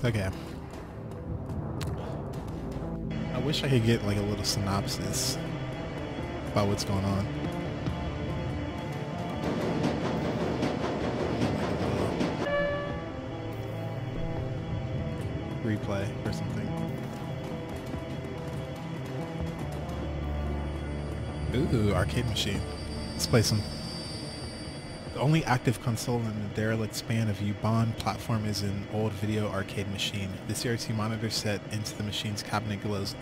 Okay. I wish I could get like a little synopsis about what's going on. Replay or something. Ooh, arcade machine. Let's play some. The only active console in the derelict span of U-Bahn platform is an old video arcade machine. The CRT monitor set into the machine's cabinet glows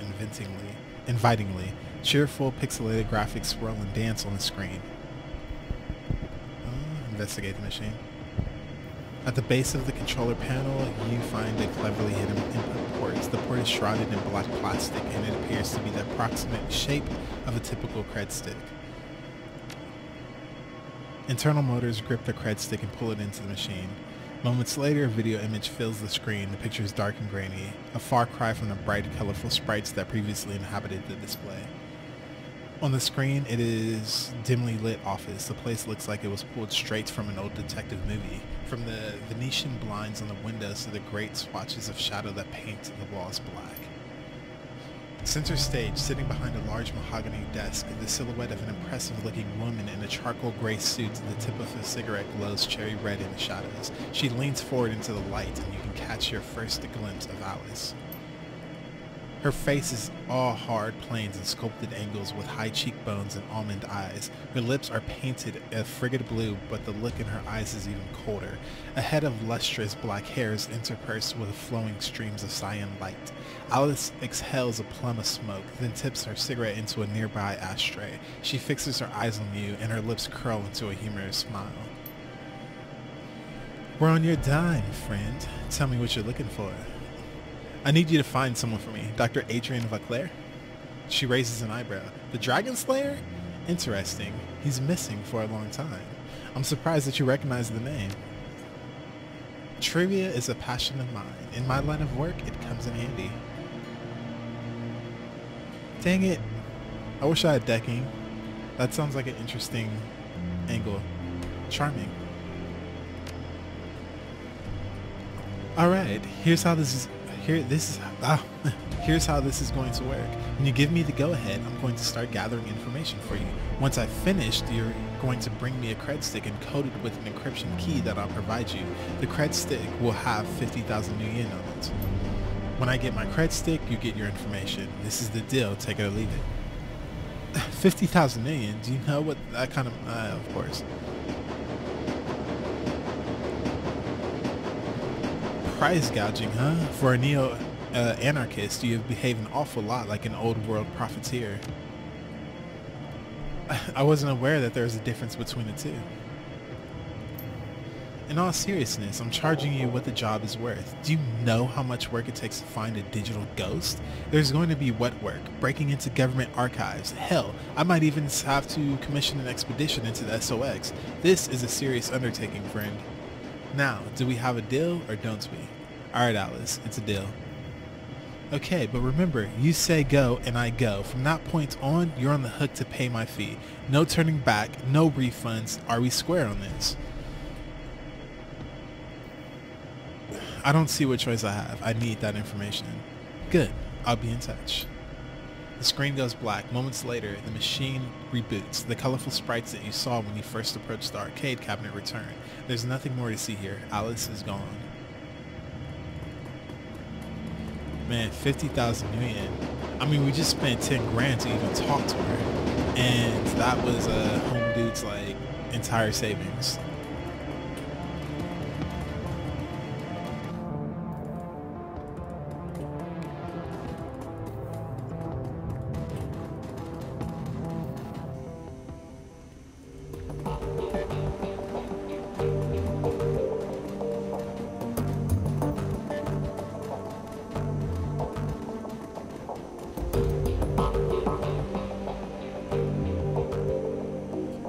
invitingly. Cheerful, pixelated graphics swirl and dance on the screen. Investigate the machine. At the base of the controller panel, you find a cleverly hidden input port. The port is shrouded in black plastic, and it appears to be the approximate shape of a typical cred stick. Internal motors grip the cred stick and pull it into the machine. Moments later, a video image fills the screen. The picture is dark and grainy, a far cry from the bright, colorful sprites that previously inhabited the display. On the screen, it is dimly lit office. The place looks like it was pulled straight from an old detective movie. From the Venetian blinds on the windows to the great swatches of shadow that paint the walls black. Center stage, sitting behind a large mahogany desk, the silhouette of an impressive-looking woman in a charcoal gray suit. The tip of a cigarette glows cherry red in the shadows. She leans forward into the light, and you can catch your first glimpse of Alice. Her face is all hard planes and sculpted angles with high cheekbones and almond eyes. Her lips are painted a frigid blue, but the look in her eyes is even colder. A head of lustrous black hair is interspersed with flowing streams of cyan light. Alice exhales a plum of smoke, then tips her cigarette into a nearby ashtray. She fixes her eyes on you, and her lips curl into a humorous smile. "We're on your dime, friend. Tell me what you're looking for." "I need you to find someone for me, Dr. Adrian Vauclair." She raises an eyebrow. "The Dragon Slayer? Interesting. He's missing for a long time. I'm surprised that you recognize the name." "Trivia is a passion of mine. In my line of work, it comes in handy." Dang it. I wish I had decking. That sounds like an interesting angle. Charming. Alright, here's how this is going to work. When you give me the go-ahead, I'm going to start gathering information for you. Once I've finished, you're going to bring me a cred stick encoded with an encryption key that I'll provide you. The cred stick will have 50,000 new yen on it. When I get my cred stick, you get your information. This is the deal, take it or leave it. 50,000 million? Do you know what that kind of course. Price gouging, huh? For a neo-anarchist, you behave an awful lot like an old-world profiteer. I wasn't aware that there was a difference between the two. In all seriousness, I'm charging you what the job is worth. Do you know how much work it takes to find a digital ghost? There's going to be wet work, breaking into government archives. Hell, I might even have to commission an expedition into the SOX. This is a serious undertaking, friend. Now, do we have a deal or don't we? Alright, Alice, it's a deal. Okay, but remember, you say go and I go. From that point on, you're on the hook to pay my fee. No turning back, no refunds. Are we square on this? I don't see what choice I have. I need that information. Good, I'll be in touch. The screen goes black. Moments later, the machine reboots. The colorful sprites that you saw when you first approached the arcade cabinet return. There's nothing more to see here. Alice is gone. Man, 50,000 new yen. I mean, we just spent 10 grand to even talk to her. And that was a home dude's, like, entire savings.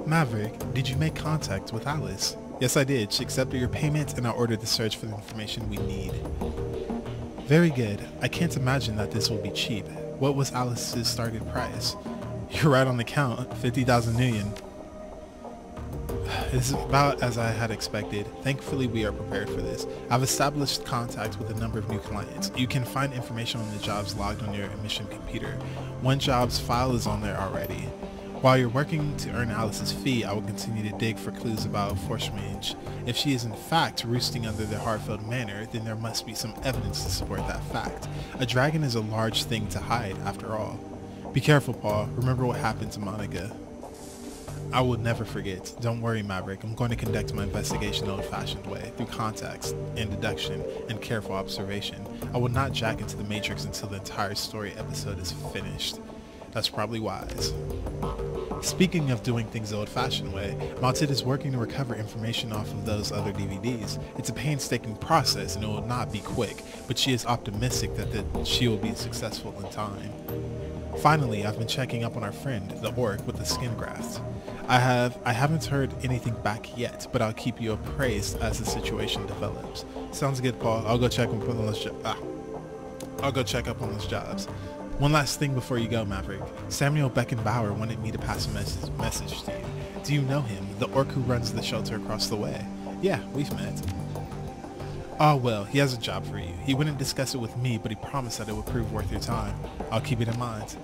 Maverick, did you make contact with Alice? Yes, I did. She accepted your payment and I ordered the search for the information we need. Very good. I can't imagine that this will be cheap. What was Alice's starting price? You're right on the count. 50,000 million. It's about as I had expected. Thankfully, we are prepared for this. I've established contact with a number of new clients. You can find information on the jobs logged on your mission computer. One job's file is on there already. While you're working to earn Alice's fee, I will continue to dig for clues about Forsmange. If she is in fact roosting under the Hartfield Manor, then there must be some evidence to support that fact. A dragon is a large thing to hide, after all. Be careful, Paul. Remember what happened to Monica. I will never forget. Don't worry, Maverick. I'm going to conduct my investigation the old-fashioned way, through context and deduction and careful observation. I will not jack into the Matrix until the entire story episode is finished. That's probably wise. Speaking of doing things the old-fashioned way, Malted is working to recover information off of those other DVDs. It's a painstaking process and it will not be quick, but she is optimistic that she will be successful in time. Finally, I've been checking up on our friend, the orc with the skin graft. I haven't heard anything back yet, but I'll keep you appraised as the situation develops. Sounds good, Paul. I'll go check up on those jobs. One last thing before you go, Maverick. Samuel Beckenbauer wanted me to pass a message to you. Do you know him, the orc who runs the shelter across the way? Yeah, we've met. Oh well, he has a job for you. He wouldn't discuss it with me, but he promised that it would prove worth your time. I'll keep it in mind.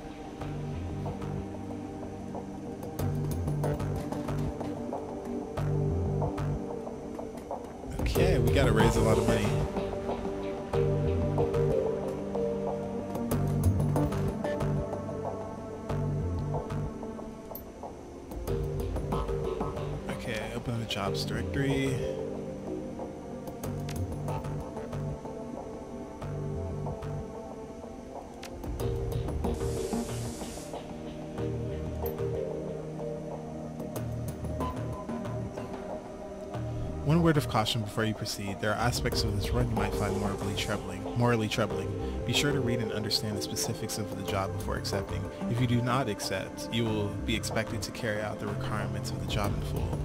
Okay, we gotta raise a lot of money. Okay, open the jobs directory. One word of caution before you proceed. There are aspects of this run you might find morally troubling. Be sure to read and understand the specifics of the job before accepting. If you do not accept, you will be expected to carry out the requirements of the job in full.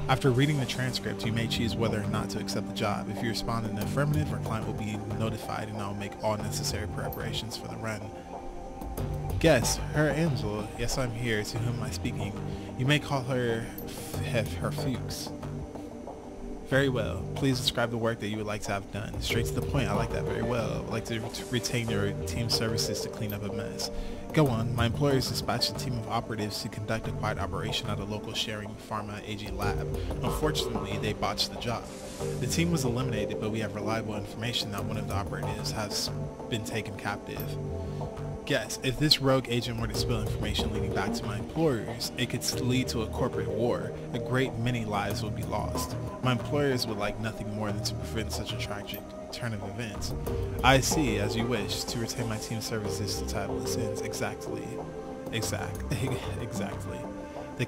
After reading the transcript, you may choose whether or not to accept the job. If you respond in the affirmative, our client will be notified and I will make all necessary preparations for the run. Guess, Herr Ansel, yes I'm here, to whom am I speaking? You may call her Herr Fuchs. Very well. Please describe the work that you would like to have done. Straight to the point. I like that very well. I would like to retain your team services to clean up a mess. Go on. My employers dispatched a team of operatives to conduct a quiet operation at a local sharing pharma AG lab. Unfortunately, they botched the job. The team was eliminated, but we have reliable information that one of the operatives has been taken captive. Guess, if this rogue agent were to spill information leading back to my employers, it could lead to a corporate war. A great many lives would be lost. My employers would like nothing more than to prevent such a tragic turn of events. I see, as you wish, to retain my team services to tie loose ends. Exactly. The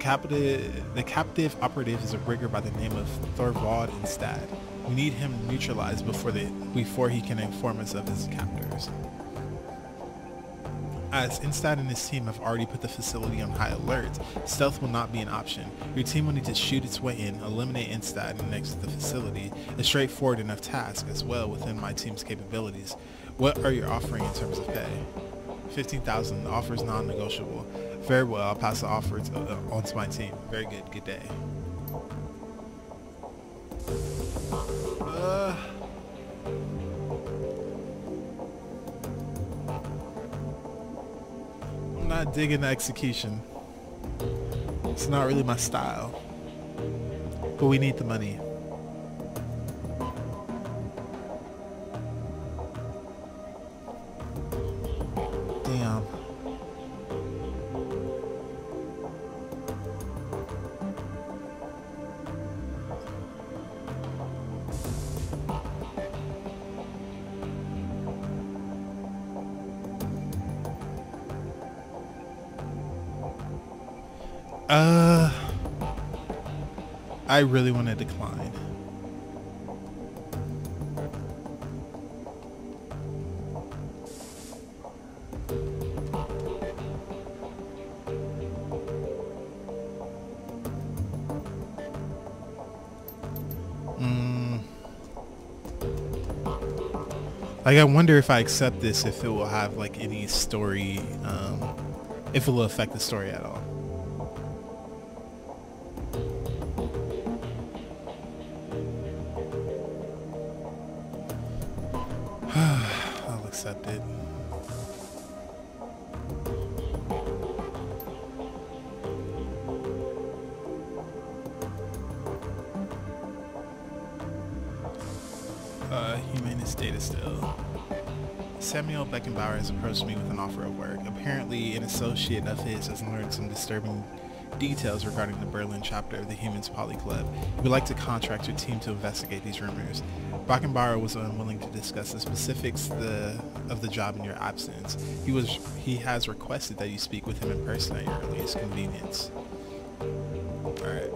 captive operative is a rigger by the name of Thorvald Instad. We need him neutralized before he can inform us of his captors. As Instad and his team have already put the facility on high alert, stealth will not be an option. Your team will need to shoot its way in, eliminate Instad, and exit the facility. A straightforward enough task as well within my team's capabilities. What are you offering in terms of pay? 15,000. The offer is non-negotiable. Very well, I'll pass the offer on to my team. Very good. Good day. I'm not digging the execution. It's not really my style. But we need the money. Damn. I really want to decline. Like, I wonder if I accept this, if it will have like any story, if it will affect the story at all. accepted. Humanist data still. Samuel Beckenbauer has approached me with an offer of work. Apparently, an associate of his has learned some disturbing details regarding the Berlin chapter of the Humans Poly Club. He would like to contract your team to investigate these rumors. Beckenbauer was unwilling to discuss the specifics of the job in your absence. He has requested that you speak with him in person at your earliest convenience. Alright.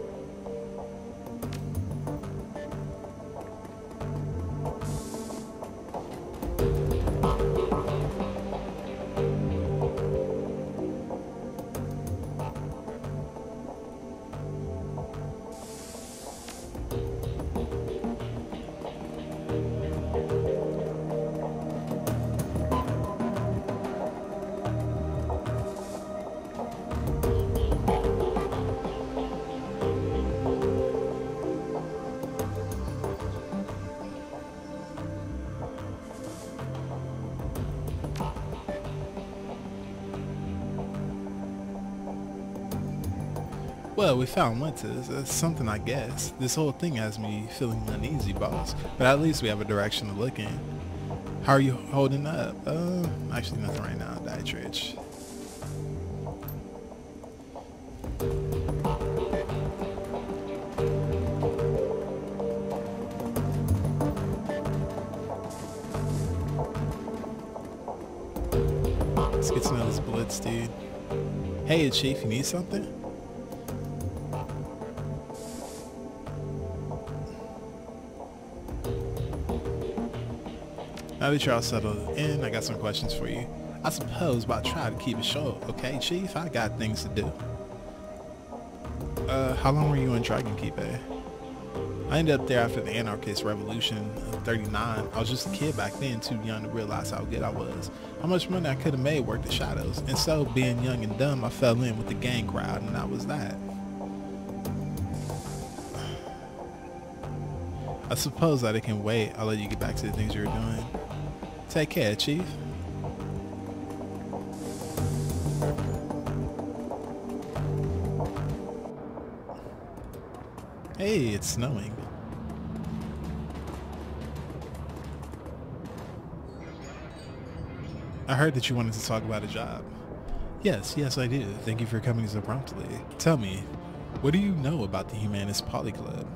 Well, we found winters. That's something, I guess. This whole thing has me feeling uneasy, boss. But at least we have a direction to look in. How are you holding up? Actually nothing right now, Dietrich. Let's get to know this blitz, dude. Hey, Chief, you need something? Now that you're all settled in, I got some questions for you. I suppose, but I try to keep it short, okay, Chief? I got things to do. How long were you in Dragonkeeper? I ended up there after the Anarchist Revolution of 39. I was just a kid back then, too young to realize how good I was. How much money I could have made worked the shadows. And so, being young and dumb, I fell in with the gang crowd, and that was that. I suppose that it can wait. I'll let you get back to the things you're doing. Take care, Chief. Hey, it's snowing. I heard that you wanted to talk about a job. Yes, I do. Thank you for coming so promptly. Tell me, what do you know about the Humanist Poly Club?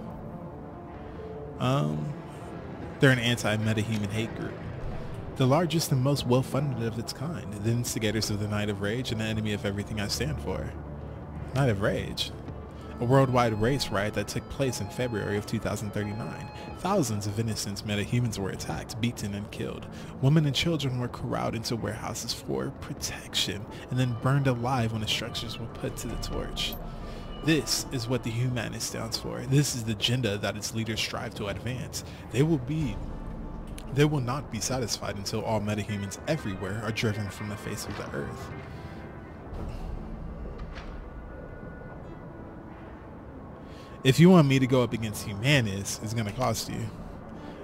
They're an anti-metahuman hate group. The largest and most well-funded of its kind. The instigators of the Night of Rage and the enemy of everything I stand for. Night of Rage? A worldwide race riot that took place in February of 2039. Thousands of innocent metahumans were attacked, beaten, and killed. Women and children were corralled into warehouses for protection and then burned alive when the structures were put to the torch. This is what the Humanist stands for. This is the agenda that its leaders strive to advance. They will not be satisfied until all metahumans everywhere are driven from the face of the earth. If you want me to go up against Humanists, it's going to cost you.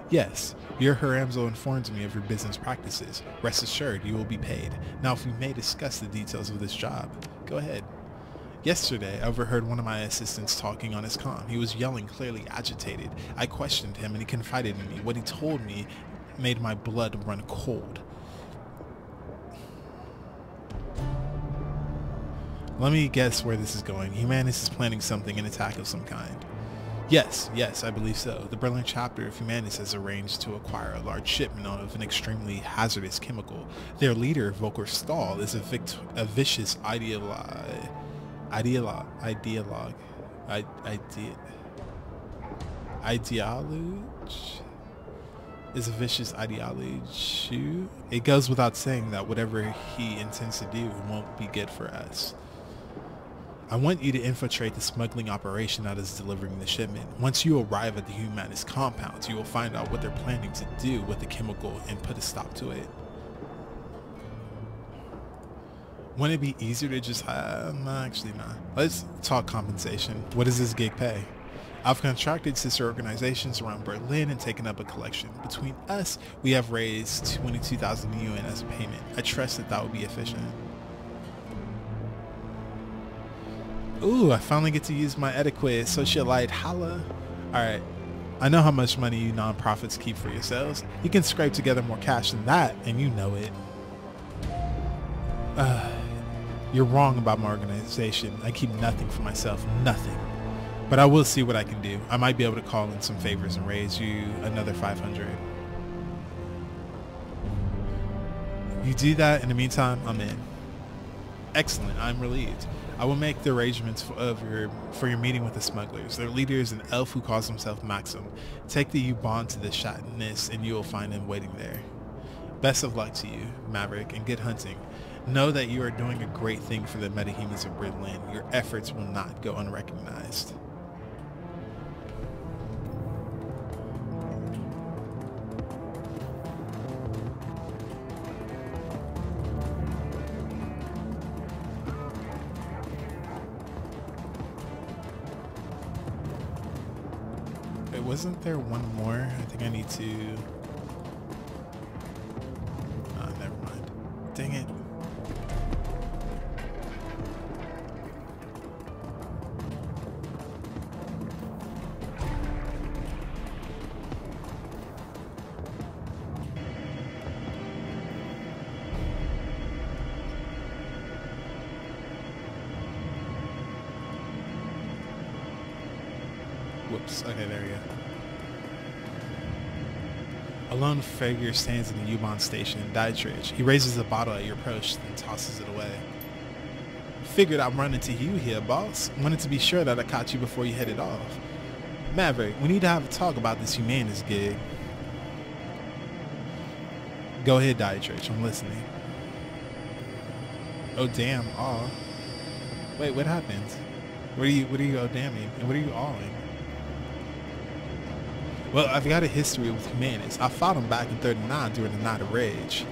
Yes, your Haramzo informs me of your business practices. Rest assured, you will be paid. Now, if we may discuss the details of this job, go ahead. Yesterday, I overheard one of my assistants talking on his comm. He was yelling, clearly agitated. I questioned him and he confided in me. What he told me made my blood run cold. Let me guess where this is going. Humanist is planning something, an attack of some kind. Yes, I believe so. The Berlin chapter of Humanist has arranged to acquire a large shipment of an extremely hazardous chemical. Their leader, Volker Stahl, is a vicious ideologue. Is a vicious ideology. It goes without saying that whatever he intends to do won't be good for us. I want you to infiltrate the smuggling operation that is delivering the shipment. Once you arrive at the Humanist compounds, you will find out what they're planning to do with the chemical and put a stop to it. Wouldn't it be easier to just actually not. Let's talk compensation. What does this gig pay? I've contracted sister organizations around Berlin and taken up a collection. Between us, we have raised 22,000 UN as a payment. I trust that that will be efficient. Ooh, I finally get to use my etiquette socialite holla. Alright, I know how much money you nonprofits keep for yourselves. You can scrape together more cash than that, and you know it. You're wrong about my organization. I keep nothing for myself, nothing. But I will see what I can do. I might be able to call in some favors and raise you another 500. You do that, in the meantime, I'm in. Excellent, I'm relieved. I will make the arrangements for your meeting with the smugglers. Their leader is an elf who calls himself Maxim. Take the U-Bahn to the Shatness and you will find him waiting there. Best of luck to you, Maverick, and good hunting. Know that you are doing a great thing for the metahumans of Berlin. Your efforts will not go unrecognized. Wait, wasn't there one more? I think I need to... never mind. Dang it. Whoops. Okay, there we go. A lone figure stands in the U-Bahn station in Dietrich. He raises a bottle at your approach, then tosses it away. Figured I'd run into you here, boss. Wanted to be sure that I caught you before you headed off. Maverick, we need to have a talk about this humanist gig. Go ahead, Dietrich. I'm listening. Oh, damn. Aw. Wait, what happened? What are you oh damming? And what are you awing? Well, I've got a history with humanists. I fought them back in 39 during the Night of Rage.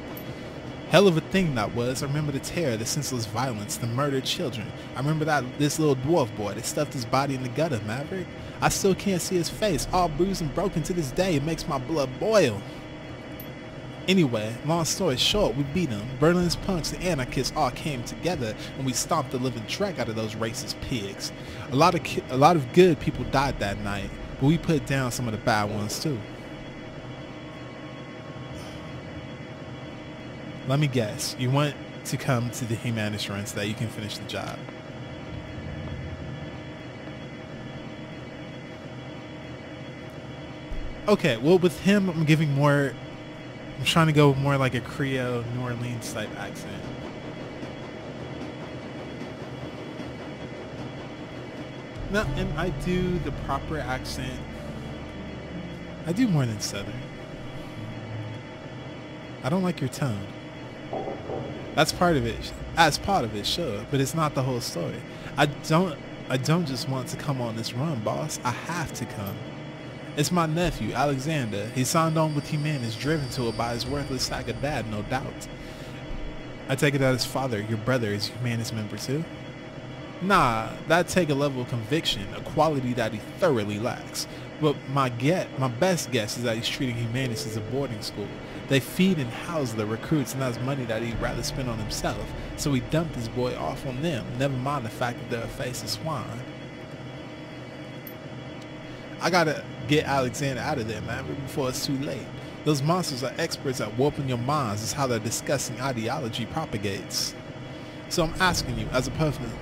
Hell of a thing that was. I remember the terror, the senseless violence, the murdered children. I remember this little dwarf boy that stuffed his body in the gutter, Maverick. I still can't see his face, all bruised and broken to this day. It makes my blood boil. Anyway, long story short, we beat them. Berlin's punks and anarchists all came together and we stomped the living dreck out of those racist pigs. A lot of good people died that night, but we put down some of the bad ones too. Let me guess, you want to come to the humanist run so that you can finish the job. Okay, well with him I'm giving more, I'm trying to go more like a Creole New Orleans type accent. No, and I do the proper accent. I do more than Southern. I don't like your tone. That's part of it. As part of it, sure, but it's not the whole story. I don't just want to come on this run, boss. I have to come. It's my nephew, Alexander. He signed on with Humanist, driven to it by his worthless sack of dad, no doubt. I take it that his father, your brother, is a Humanist member too? Nah, that'd take a level of conviction, a quality that he thoroughly lacks. But my best guess is that he's treating Humanists as a boarding school. They feed and house the recruits, and that's money that he'd rather spend on himself. So he dumped his boy off on them, never mind the fact that they're a face of swine. I gotta get Alexander out of there, man, before it's too late. Those monsters are experts at warping your minds. It's how their disgusting ideology propagates. So I'm asking you, as a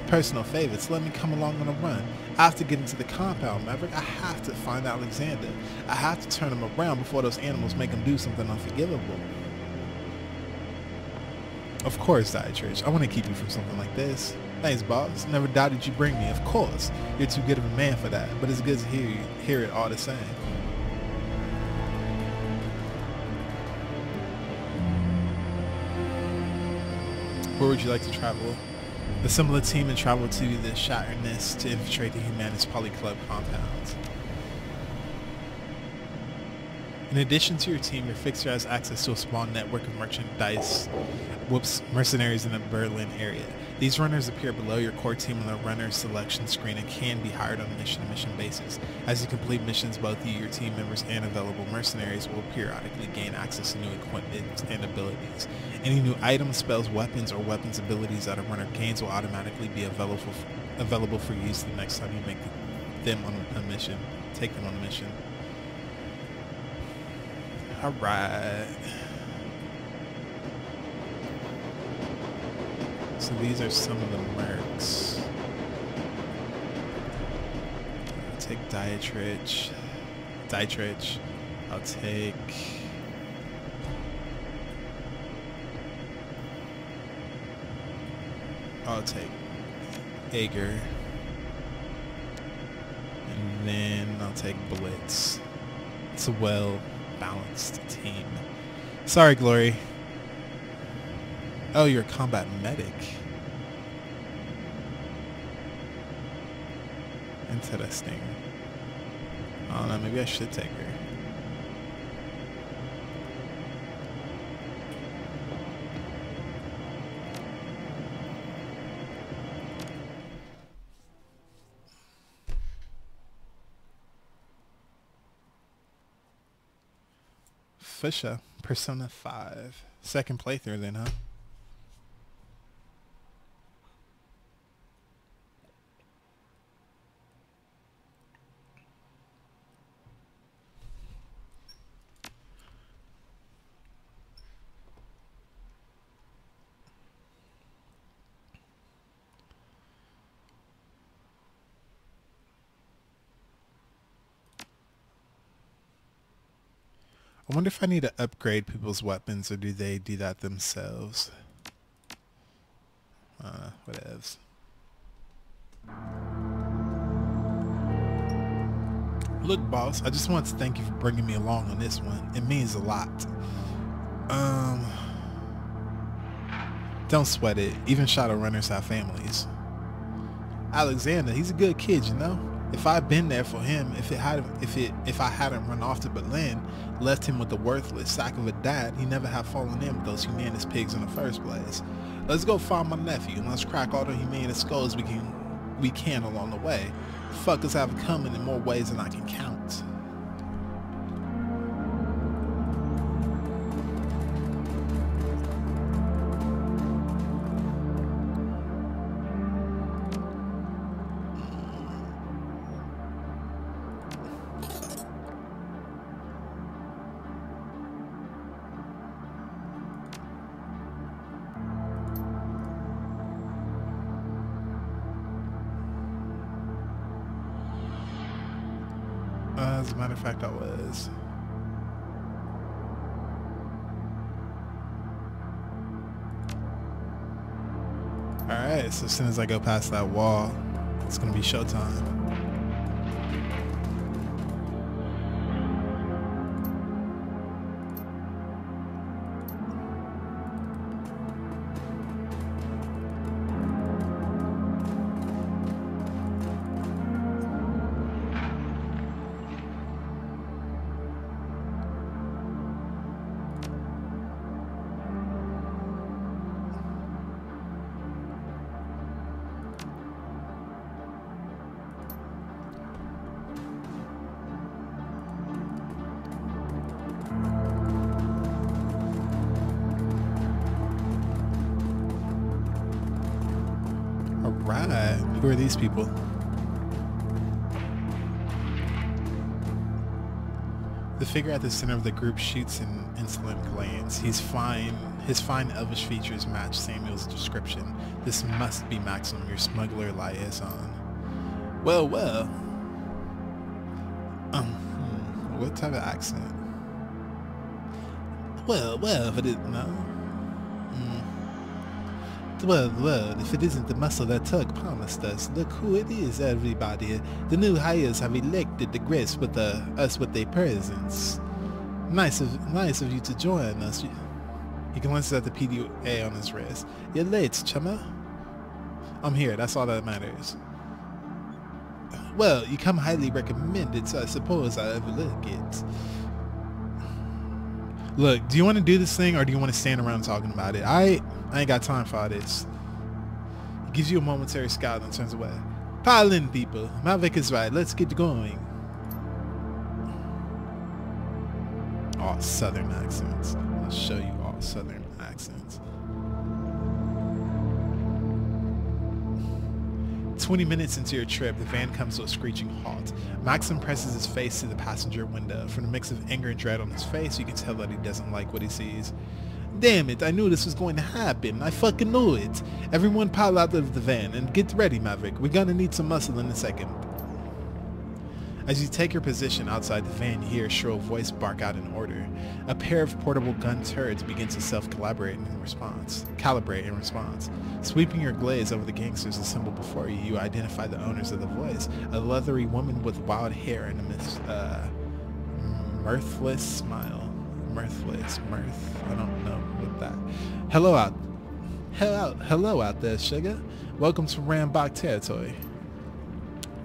personal favor, to let me come along on a run. After getting to the compound, Maverick, I have to find Alexander. I have to turn him around before those animals make him do something unforgivable. Of course, Dietrich. I want to keep you from something like this. Thanks, boss. Never doubted you'd bring me. Of course. You're too good of a man for that, but it's good to hear it all the same. Where would you like to travel? Assemble a team and travel to the Shatness to infiltrate the Humanist Polyclub compound. In addition to your team, your fixer has access to a small network of mercenaries in the Berlin area. These runners appear below your core team on the runner selection screen and can be hired on a mission-to-mission basis. As you complete missions, both you, your team members, and available mercenaries will periodically gain access to new equipment and abilities. Any new items, spells, weapons, or weapons abilities that a runner gains will automatically be available for use the next time you make them on a mission. Take them on a mission. Alright. So these are some of the mercs. I'll take Dietrich. I'll take... Ager. And then I'll take Blitz. It's a well-balanced team. Sorry, Glory. Oh, you're a combat medic. Interesting. I don't know, maybe I should take her. Fisher, Persona 5. Second playthrough then, huh? I wonder if I need to upgrade people's weapons or do they do that themselves? Whatevs. Look, boss, I just want to thank you for bringing me along on this one. It means a lot. Don't sweat it. Even Shadowrunners have families. Alexander, he's a good kid, you know? If I'd been there for him, if I hadn't run off to Berlin, left him with the worthless sack of a dad, he never have fallen in with those humanist pigs in the first place. Let's go find my nephew and let's crack all the humanist skulls we can along the way. Fuckers have it coming in more ways than I can count. As a matter of fact, I was. Alright, so as soon as I go past that wall, it's gonna be showtime. Alright, who are these people? The figure at the center of the group shoots an insolent glance. His fine elvish features match Samuel's description. This must be Maxim, your smuggler liaison. Well, well. What type of accent? Well, if it didn't know. Well, if it isn't the muscle that Tug promised us, look who it is, everybody. The new hires have elected to grace with us with their presence. Nice of you to join us. He glances at the PDA on his wrist. You're late, chummer. I'm here, that's all that matters. Well, you come highly recommended, so I suppose I'll overlook it. Look, do you want to do this thing or do you want to stand around talking about it? I ain't got time for all this. He gives you a momentary scowl and turns away. Pile in, people. Mavic is right. Let's get going. All southern accents. I'll show you all southern accents. 20 minutes into your trip, the van comes to a screeching halt. Maxim presses his face to the passenger window. From the mix of anger and dread on his face, you can tell that he doesn't like what he sees. Damn it, I knew this was going to happen. I fucking knew it. Everyone pile out of the van and get ready, Maverick. We're gonna need some muscle in a second. As you take your position outside the van, you hear a shrill voice bark out an order. A pair of portable gun turrets begin to calibrate in response. Sweeping your gaze over the gangsters assembled before you, you identify the owners of the voice, a leathery woman with wild hair and a mirthless smile. Mirth. I don't know what that. Hello out there, sugar. Welcome to Rambach territory.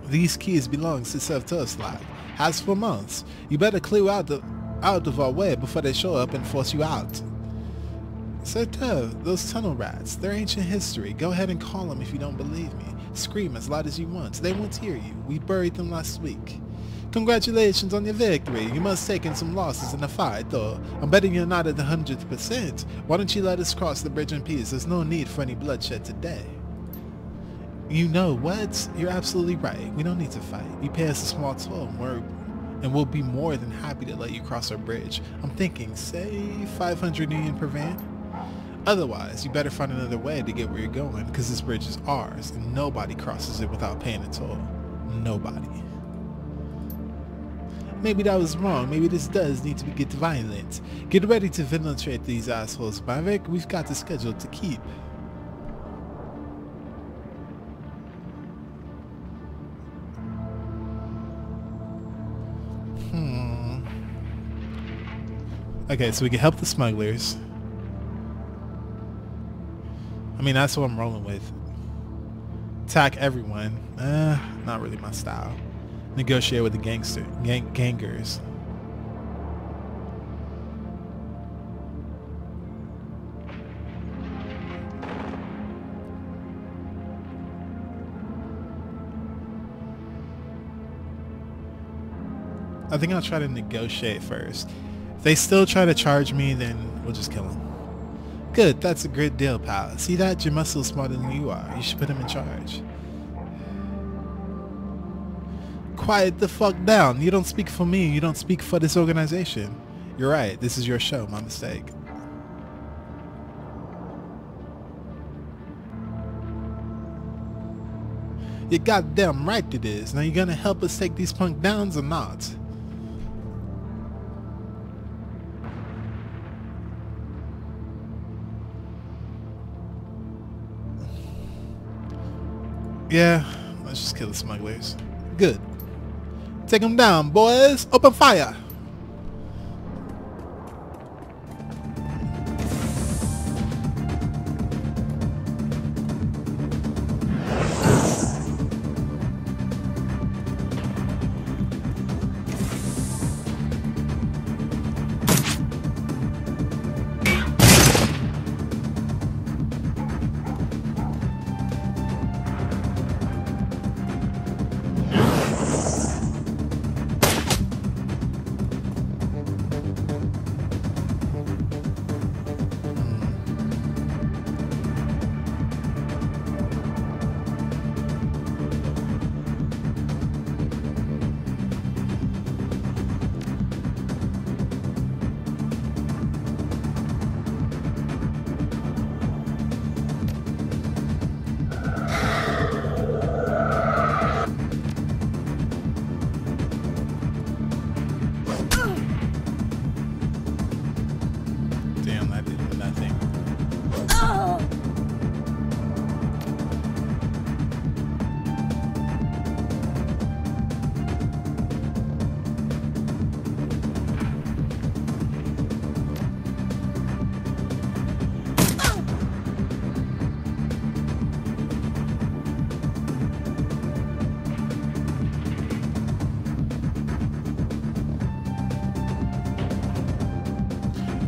These keys belong to Servtos Lab. Has for months. You better clear out of our way before they show up and force you out. Sertov, those tunnel rats, they're ancient history. Go ahead and call them if you don't believe me. Scream as loud as you want. They won't hear you. We buried them last week. Congratulations on your victory. You must have taken some losses in the fight, though. I'm betting you're not at the 100%. Why don't you let us cross the bridge in peace? There's no need for any bloodshed today. You know what? You're absolutely right. We don't need to fight. You pay us a small toll, and we'll be more than happy to let you cross our bridge. I'm thinking, say, 500 union per van? Otherwise, you better find another way to get where you're going, because this bridge is ours, and nobody crosses it without paying a toll. Nobody. Maybe that was wrong. Maybe this does need to get violent. Get ready to penetrate these assholes, Maverick. We've got the schedule to keep. Okay, so we can help the smugglers. I mean, that's what I'm rolling with. Attack everyone. Not really my style. Negotiate with the gangers. I think I'll try to negotiate first. If they still try to charge me, then we'll just kill them. Good, that's a great deal, pal. See that? Your muscle's smarter than you are. You should put him in charge. Quiet the fuck down. You don't speak for me. You don't speak for this organization. You're right. This is your show. My mistake. You're goddamn right it is. Now you gonna help us take these punk downs or not? Yeah, let's just kill the smugglers. Good. Take them down, boys. Open fire.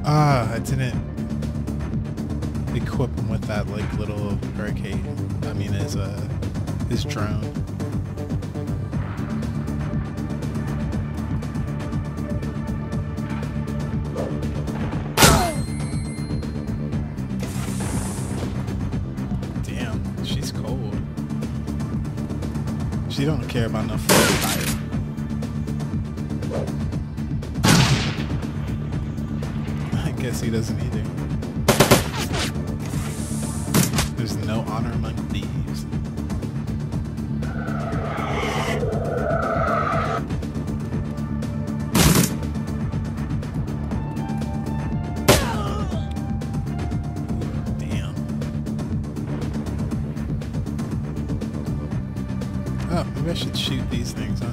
I didn't equip him with that like little hurricane. I mean his drone. Damn, she's cold. She don't care about no fire. I guess he doesn't either. There's no honor among thieves. Damn. Oh, maybe I should shoot these things, huh?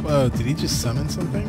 Whoa, did he just summon something?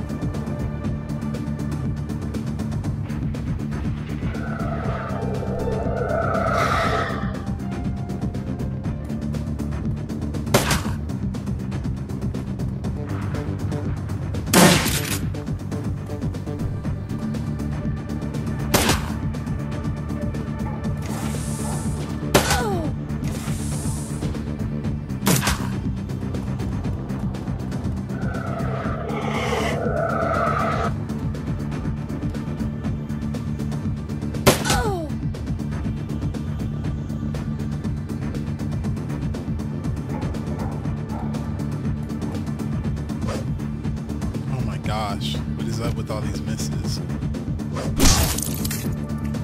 Gosh, what is up with all these misses? I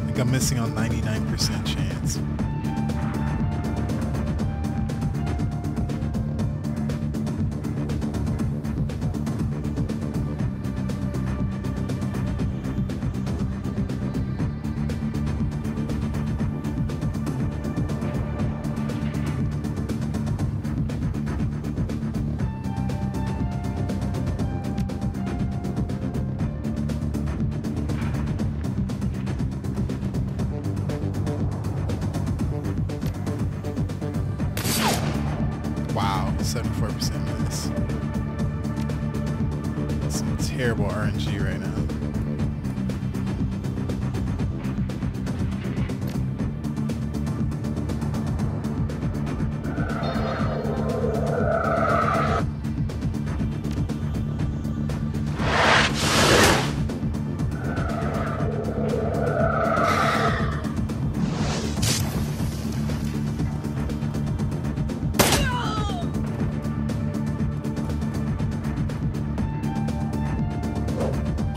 think I'm missing on 99% chance. Wow, 74% miss. Some terrible RNG right now.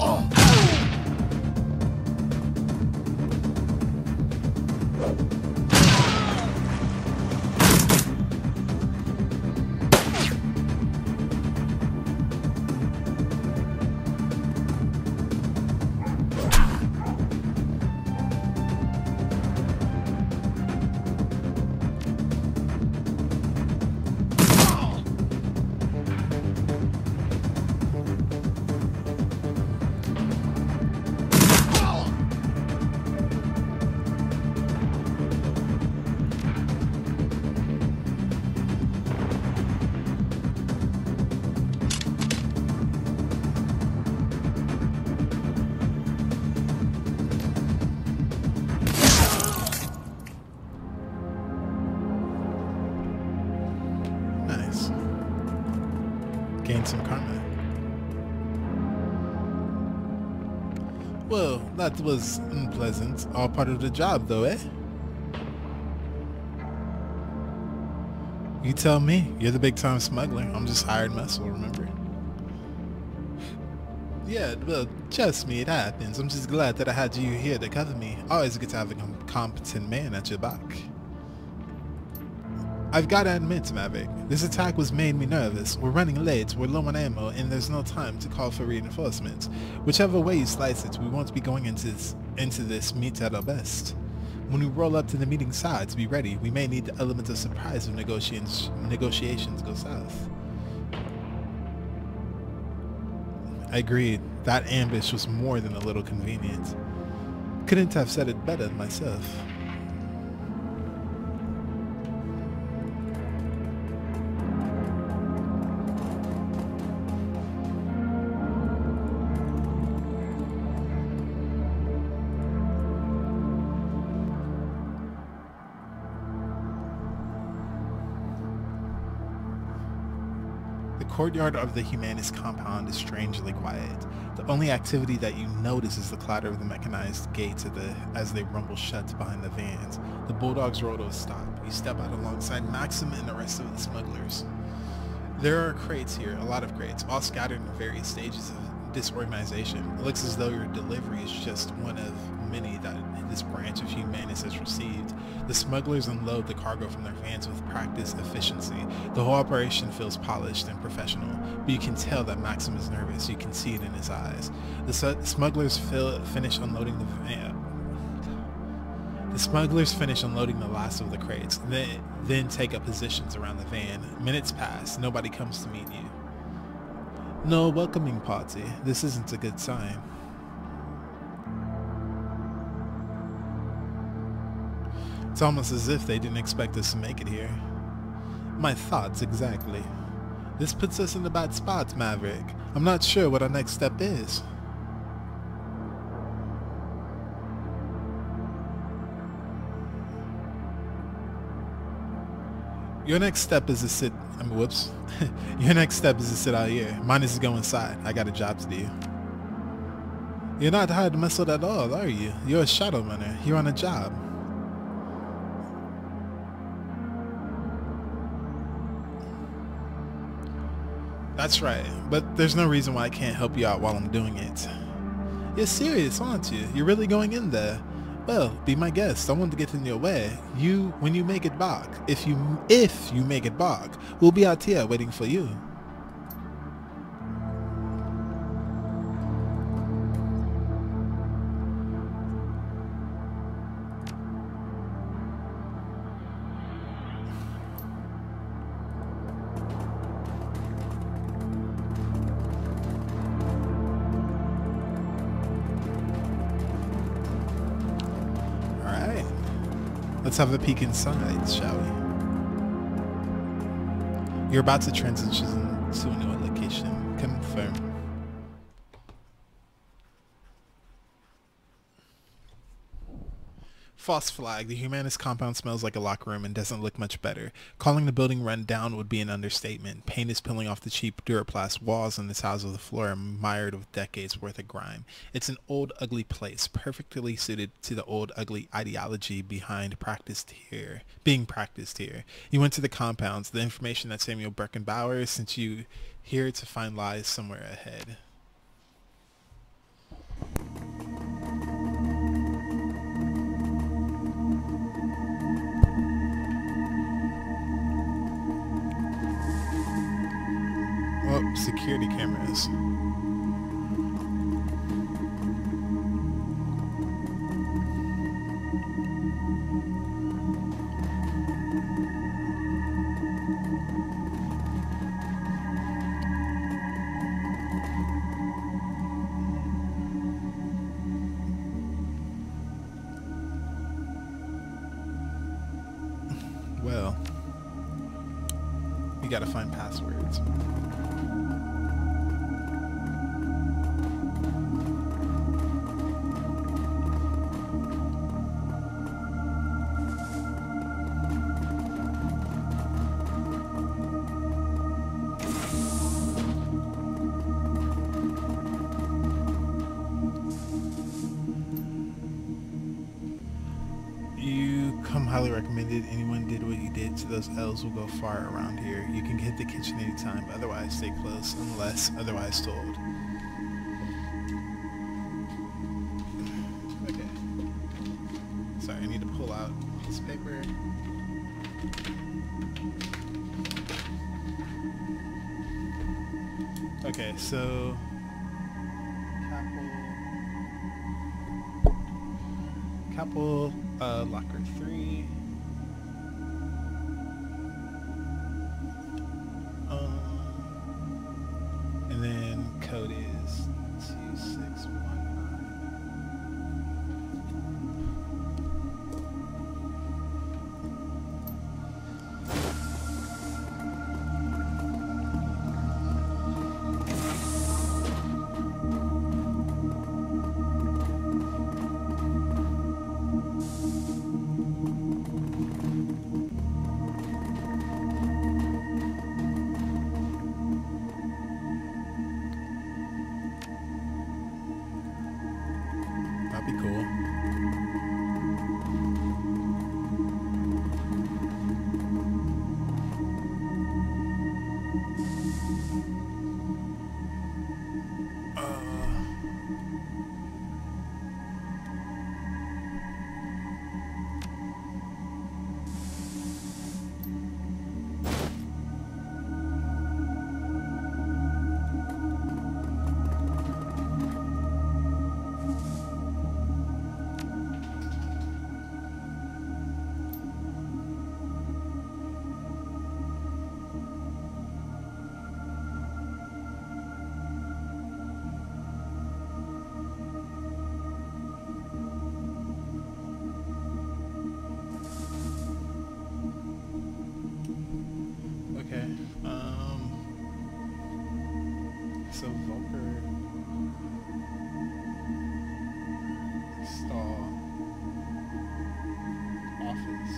Oh! gain some karma. Well, that was unpleasant. All part of the job, though, eh? You tell me. You're the big-time smuggler. I'm just hired muscle, remember? Yeah, well, trust me, it happens. I'm just glad that I had you here to cover me. Always good to have a competent man at your back. I've got to admit, Maverick, this attack was made me nervous. We're running late, we're low on ammo, and there's no time to call for reinforcements. Whichever way you slice it, we won't be going into this meet at our best. When we roll up to the meeting sides, be ready. We may need the element of surprise if negotiations go south. Agreed. That ambush was more than a little convenient. Couldn't have said it better myself. The courtyard of the Humanist compound is strangely quiet. The only activity that you notice is the clatter of the mechanized gates as they rumble shut behind the vans. The bulldogs roll to a stop. You step out alongside Maxim and the rest of the smugglers. There are crates here, a lot of crates, all scattered in various stages of disorganization. It looks as though your delivery is just one of many that this branch of Humanist has received. The smugglers unload the cargo from their vans with practiced efficiency. The whole operation feels polished and professional, but you can tell that Maxim is nervous. You can see it in his eyes. The smugglers finish unloading the van. The smugglers finish unloading the last of the crates, and then take up positions around the van. Minutes pass. Nobody comes to meet you. No welcoming party. This isn't a good sign. It's almost as if they didn't expect us to make it here. My thoughts, exactly. This puts us in a bad spot, Maverick. I'm not sure what our next step is. Your next step is to sit... whoops. Your next step is to sit out here. Mine is to go inside. I got a job to do. You're not hired muscle at all, are you? You're a Shadowrunner. You're on a job. That's right, but there's no reason why I can't help you out while I'm doing it. You're serious, aren't you? You're really going in there? Well, be my guest. I want to get in your way. When you make it back, if you make it back, we'll be out here waiting for you. Let's have a peek inside, shall we? You're about to transition to a new location. Confirm. False flag. The Humanist compound smells like a locker room and doesn't look much better. Calling the building run down would be an understatement. Paint is peeling off the cheap Duraplast walls and the tiles of the floor are mired with decades worth of grime. It's an old, ugly place, perfectly suited to the old, ugly ideology being practiced here. You went to the compounds. The information that Samuel Birkenbauer sent you here to find lies somewhere ahead. Oh, security cameras. Well, we gotta find passwords. come highly recommended. Anyone did what you did to those elves will go far around here. You can hit the kitchen anytime, but otherwise stay close unless otherwise told. Okay. Sorry, I need to pull out this paper. Okay, so Capel, locker 3. And then code is 2619. That'd be cool. So Volker stall office,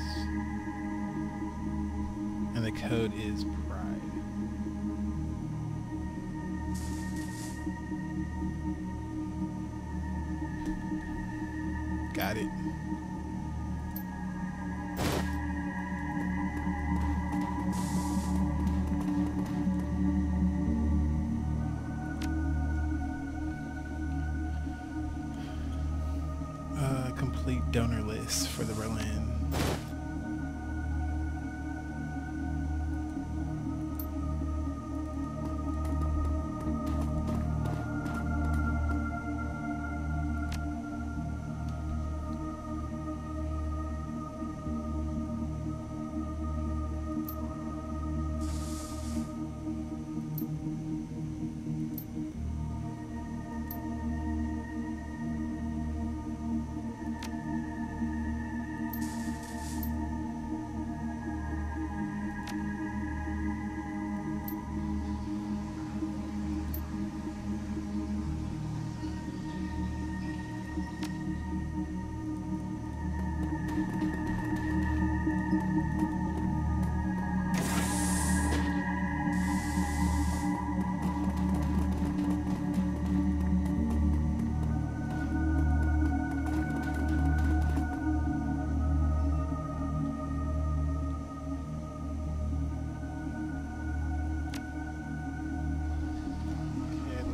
and the code is pride. Got it. Complete donor list for the Berlin.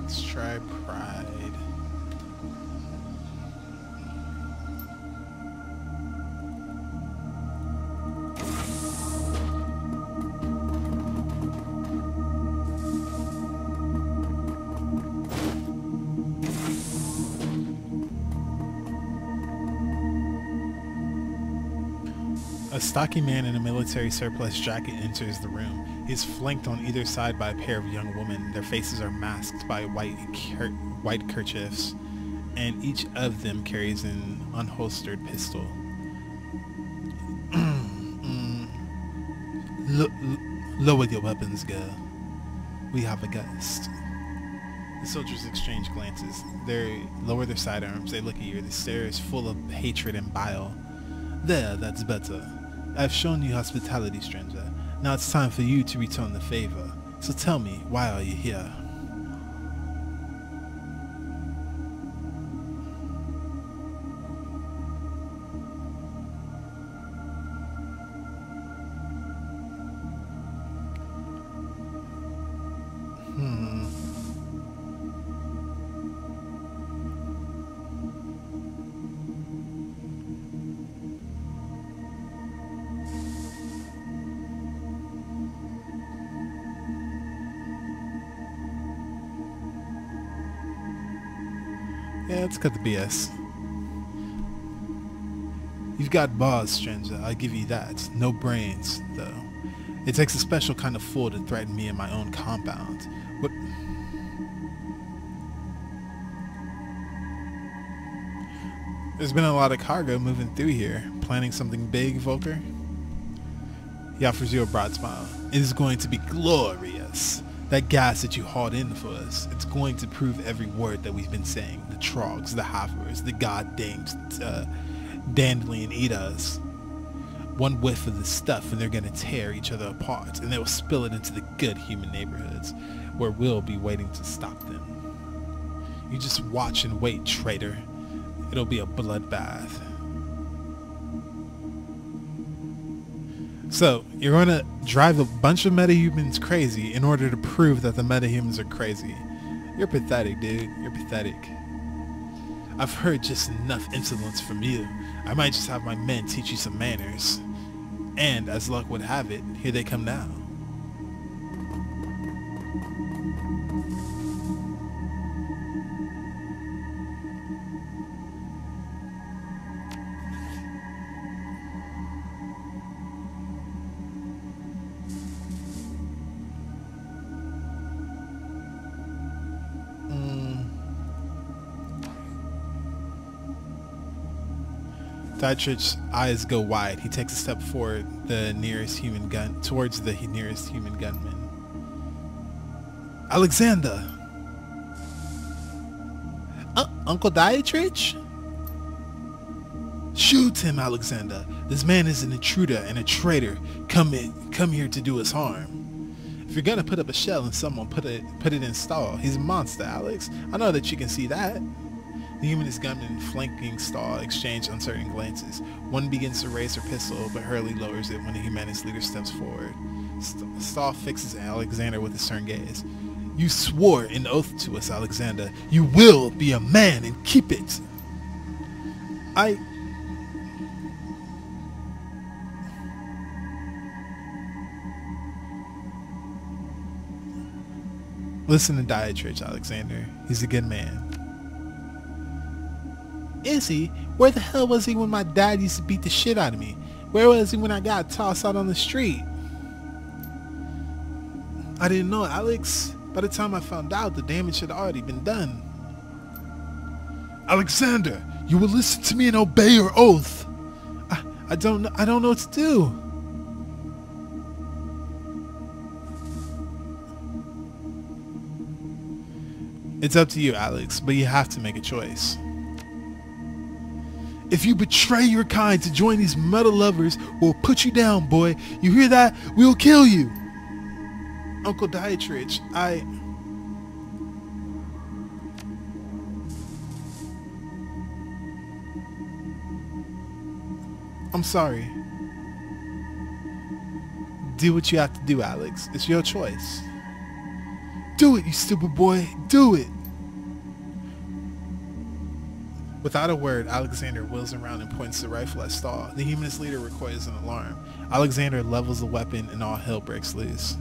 Let's try pride. A stocky man in a military surplus jacket enters the room. He is flanked on either side by a pair of young women. Their faces are masked by white kerchiefs, and each of them carries an unholstered pistol. Lower your weapons, girl. We have a guest. The soldiers exchange glances. They lower their sidearms. They look at you. The stare is full of hatred and bile. There, that's better. I've shown you hospitality, stranger. Now it's time for you to return the favor. So tell me, why are you here? let's cut the BS. You've got balls, stranger, I'll give you that. No brains, though. It takes a special kind of fool to threaten me in my own compound. What? There's been a lot of cargo moving through here. Planning something big, Volker? He offers you a broad smile. It is going to be glorious. That gas that you hauled in for us, it's going to prove every word that we've been saying. The trogs, the hoppers, the goddamn dandelion eat us. One whiff of this stuff and they're going to tear each other apart, and they will spill it into the good human neighborhoods where we'll be waiting to stop them. You just watch and wait, traitor. It'll be a bloodbath. So, you're going to drive a bunch of metahumans crazy in order to prove that the metahumans are crazy. You're pathetic, dude. You're pathetic. I've heard just enough insolence from you. I might just have my men teach you some manners. And, as luck would have it, here they come now. Dietrich's eyes go wide. He takes a step forward, towards the nearest human gunman. Alexander! Uncle Dietrich? Shoot him, Alexander. This man is an intruder and a traitor. Come here to do us harm. If you're gonna put up a shell and someone put it in stall, he's a monster, Alex. I know that you can see that. The humanist gunman flanking Stahl exchange uncertain glances. One begins to raise her pistol, but Hurley lowers it when the humanist leader steps forward. Stahl fixes Alexander with a stern gaze. You swore an oath to us, Alexander. You will be a man and keep it. Listen to Dietrich, Alexander. He's a good man. Is he? Where the hell was he when my dad used to beat the shit out of me? Where was he when I got tossed out on the street? I didn't know, Alex. By the time I found out, the damage had already been done. Alexander, you will listen to me and obey your oath. I don't know what to do. It's up to you, Alex, but you have to make a choice. If you betray your kind to join these metal lovers, we'll put you down, boy. You hear that? We'll kill you. Uncle Dietrich, I'm sorry. Do what you have to do, Alex. It's your choice. Do it, you stupid boy. Do it. Without a word, Alexander wheels around and points the rifle at Stahl. The humanist leader recoils in alarm. Alexander levels the weapon and all hell breaks loose.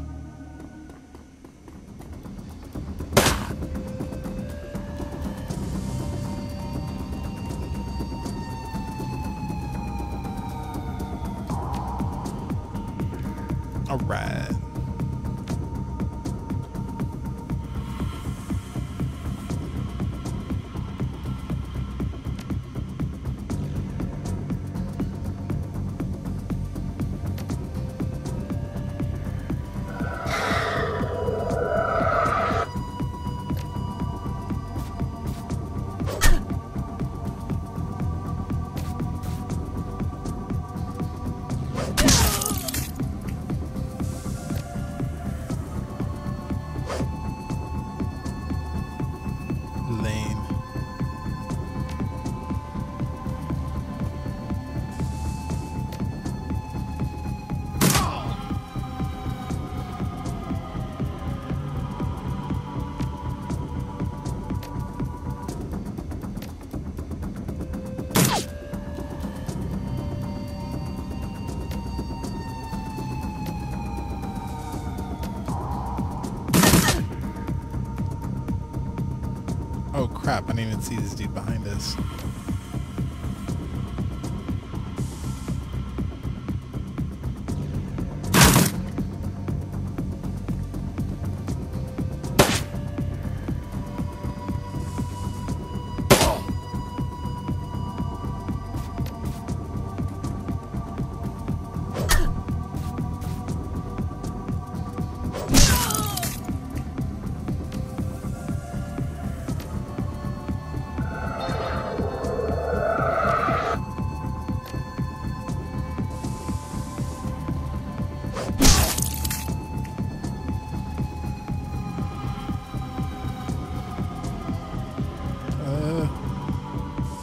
Alright. crap, I didn't even see this dude behind us.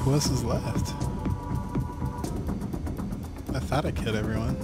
Who else is left? I thought I killed everyone.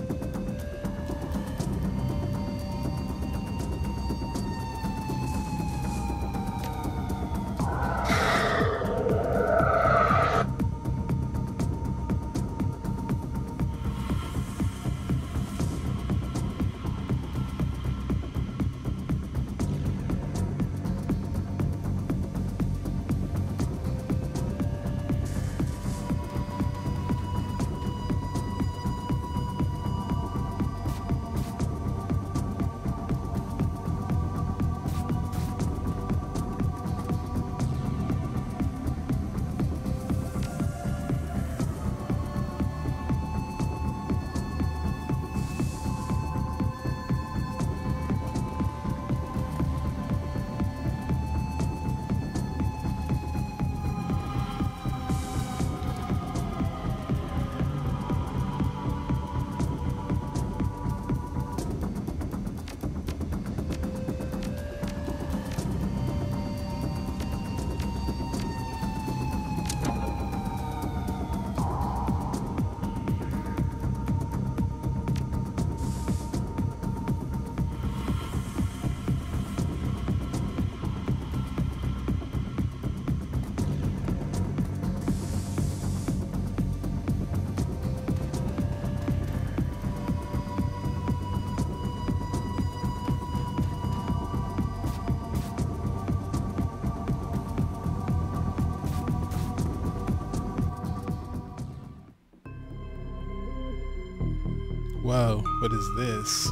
Whoa, what is this?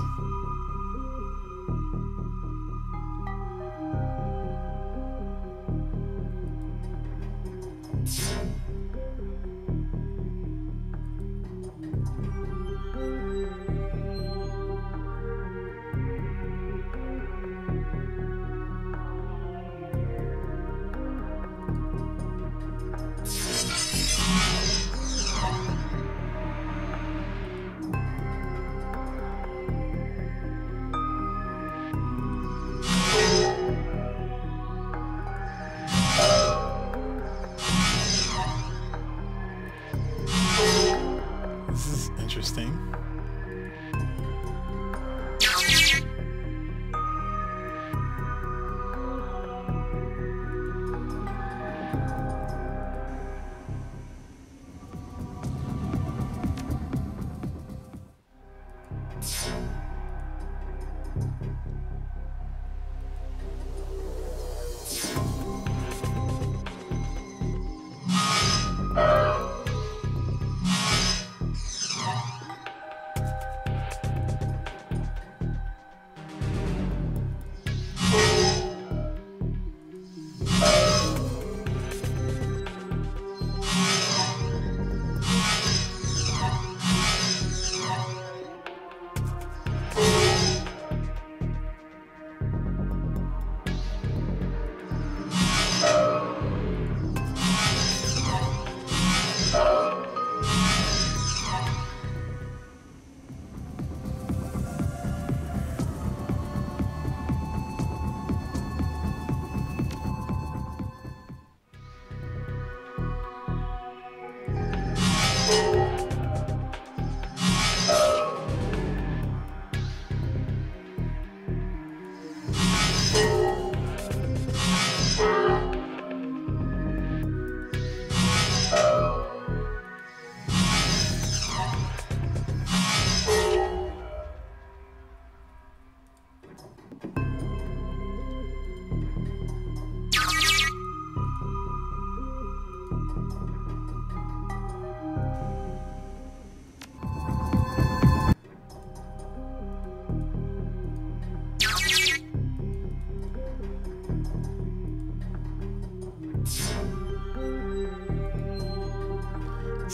This is interesting.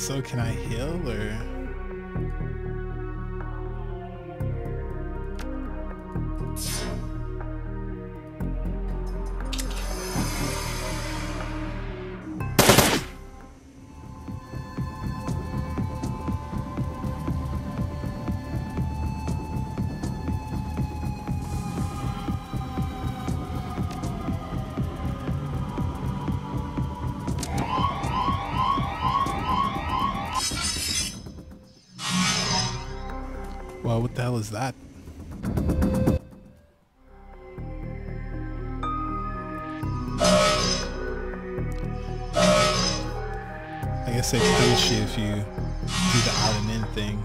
So can I heal or? Well, what the hell is that? I guess they punish you if you do the out and in thing.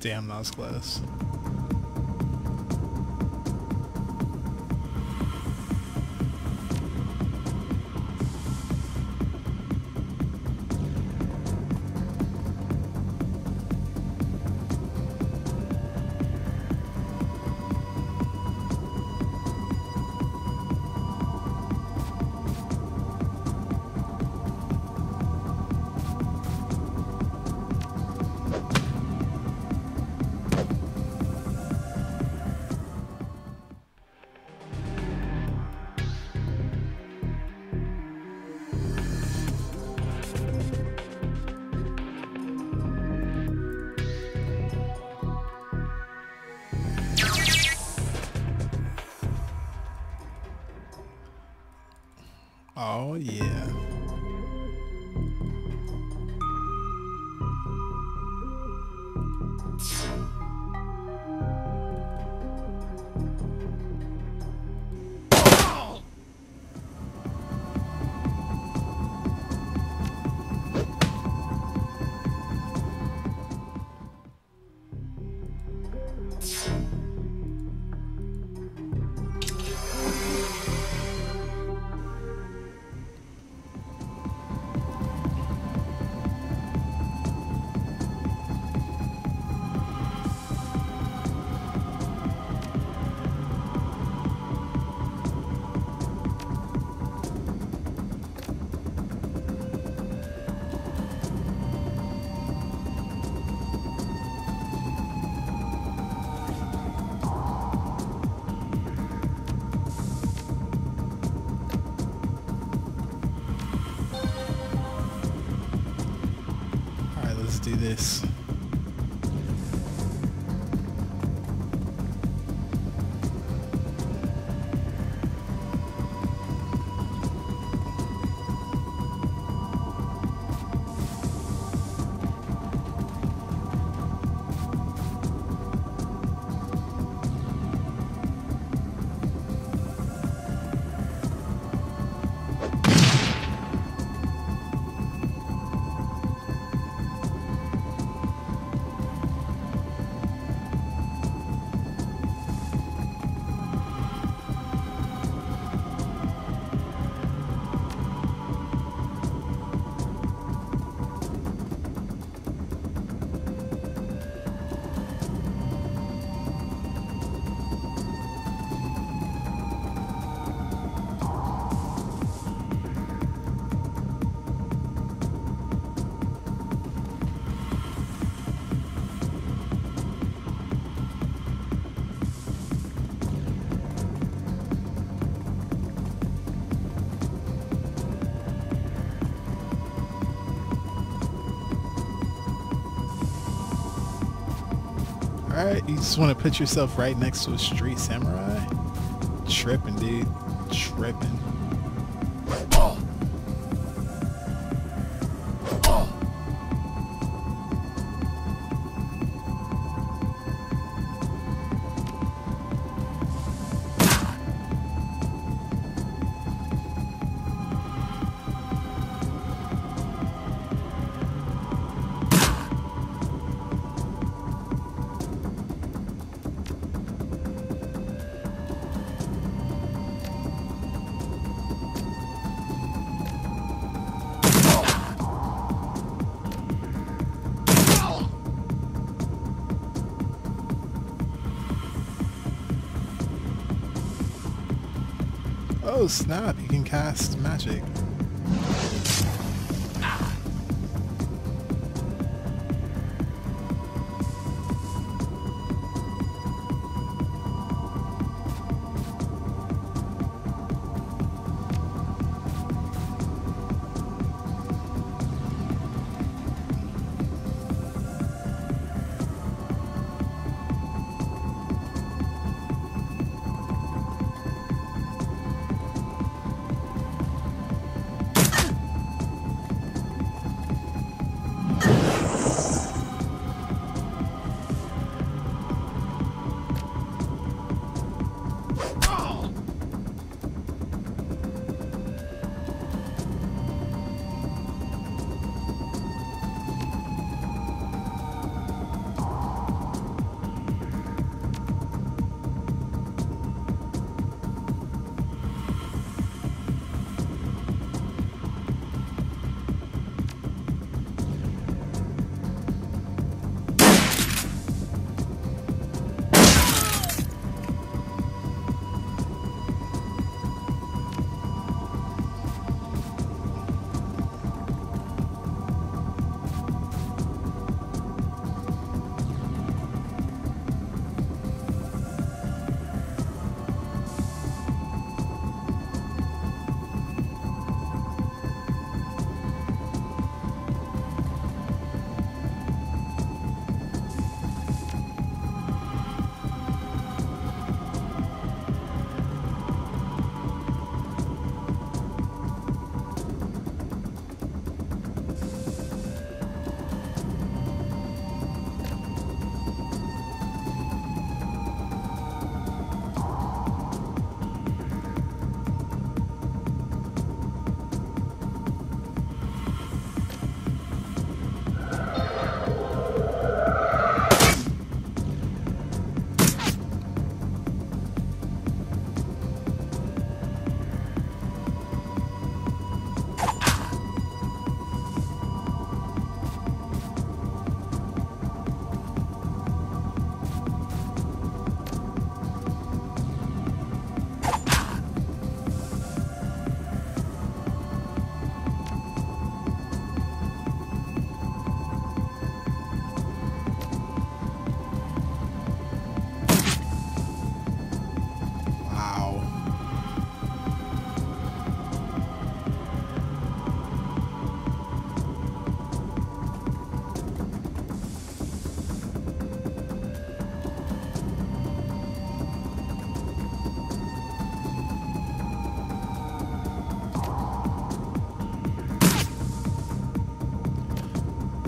Damn, that was close. Oh yeah. Let's do this. Alright, you just want to put yourself right next to a street samurai? Tripping, dude. Tripping. Oh snap, you can cast magic.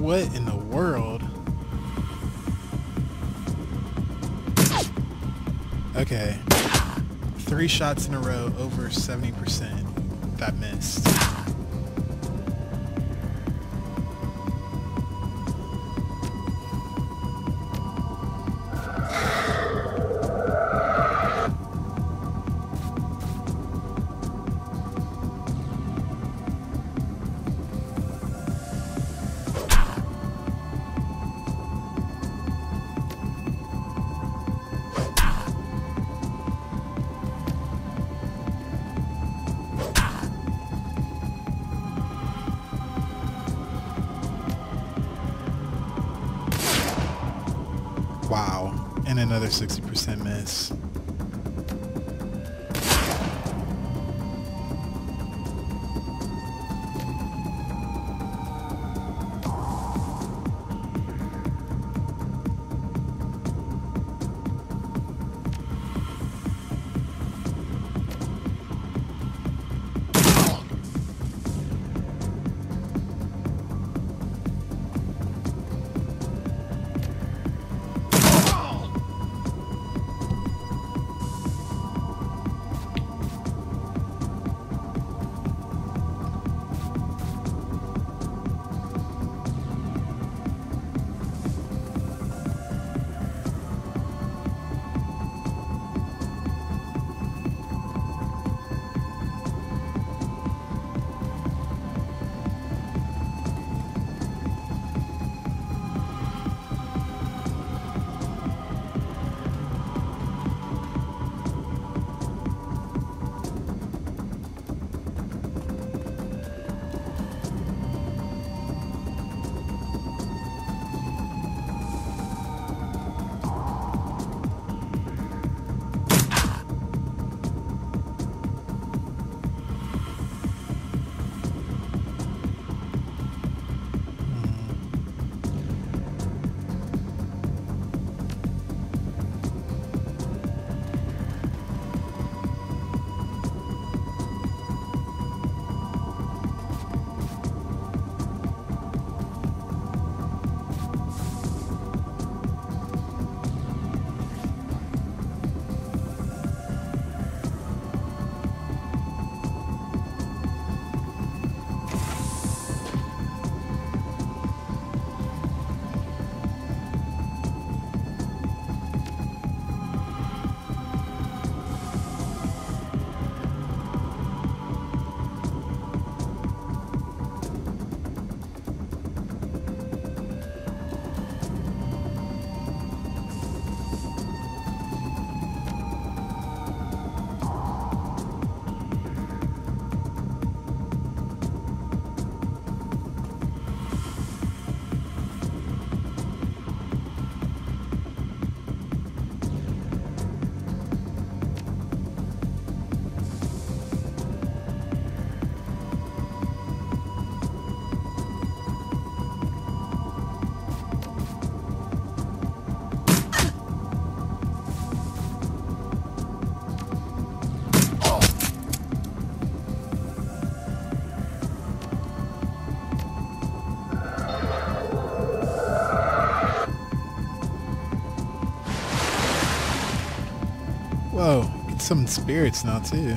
What in the world? Okay. 3 shots in a row, over 70%. That missed. Wow, and another 60% miss. can summon spirits now too.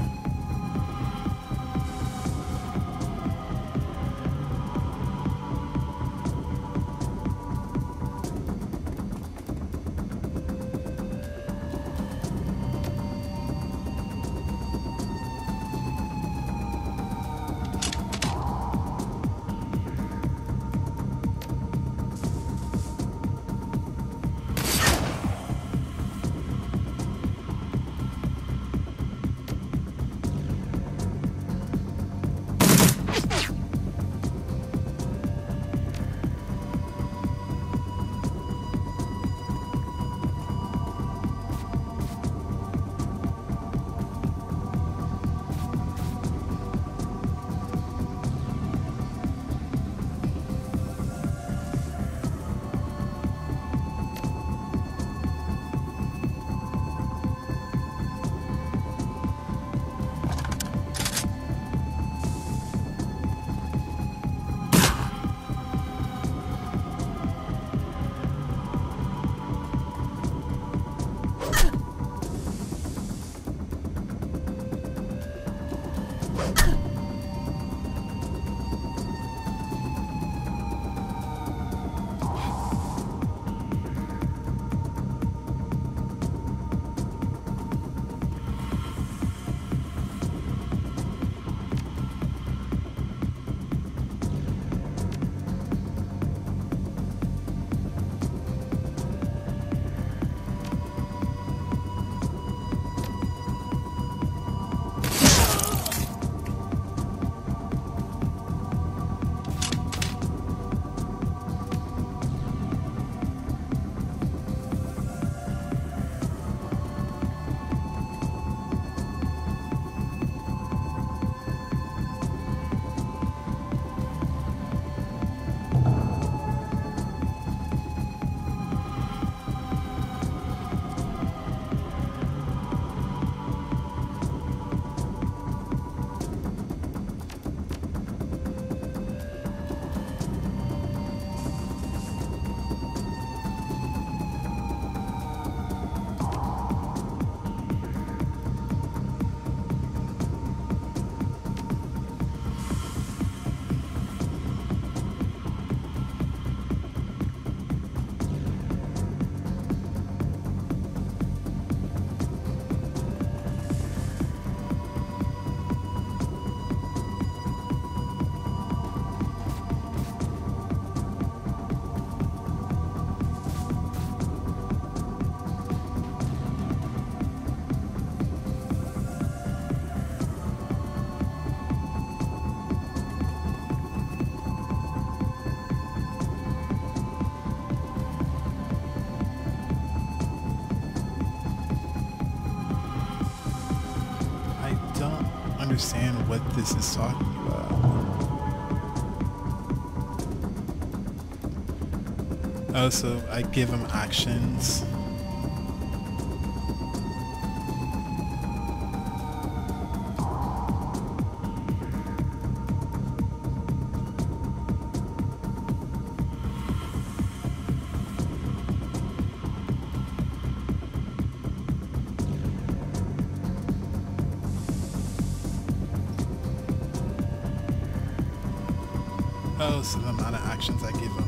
Understand what this is talking about. Oh, so I give him actions. Oh, so the amount of actions I give him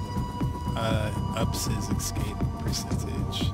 ups his escape percentage.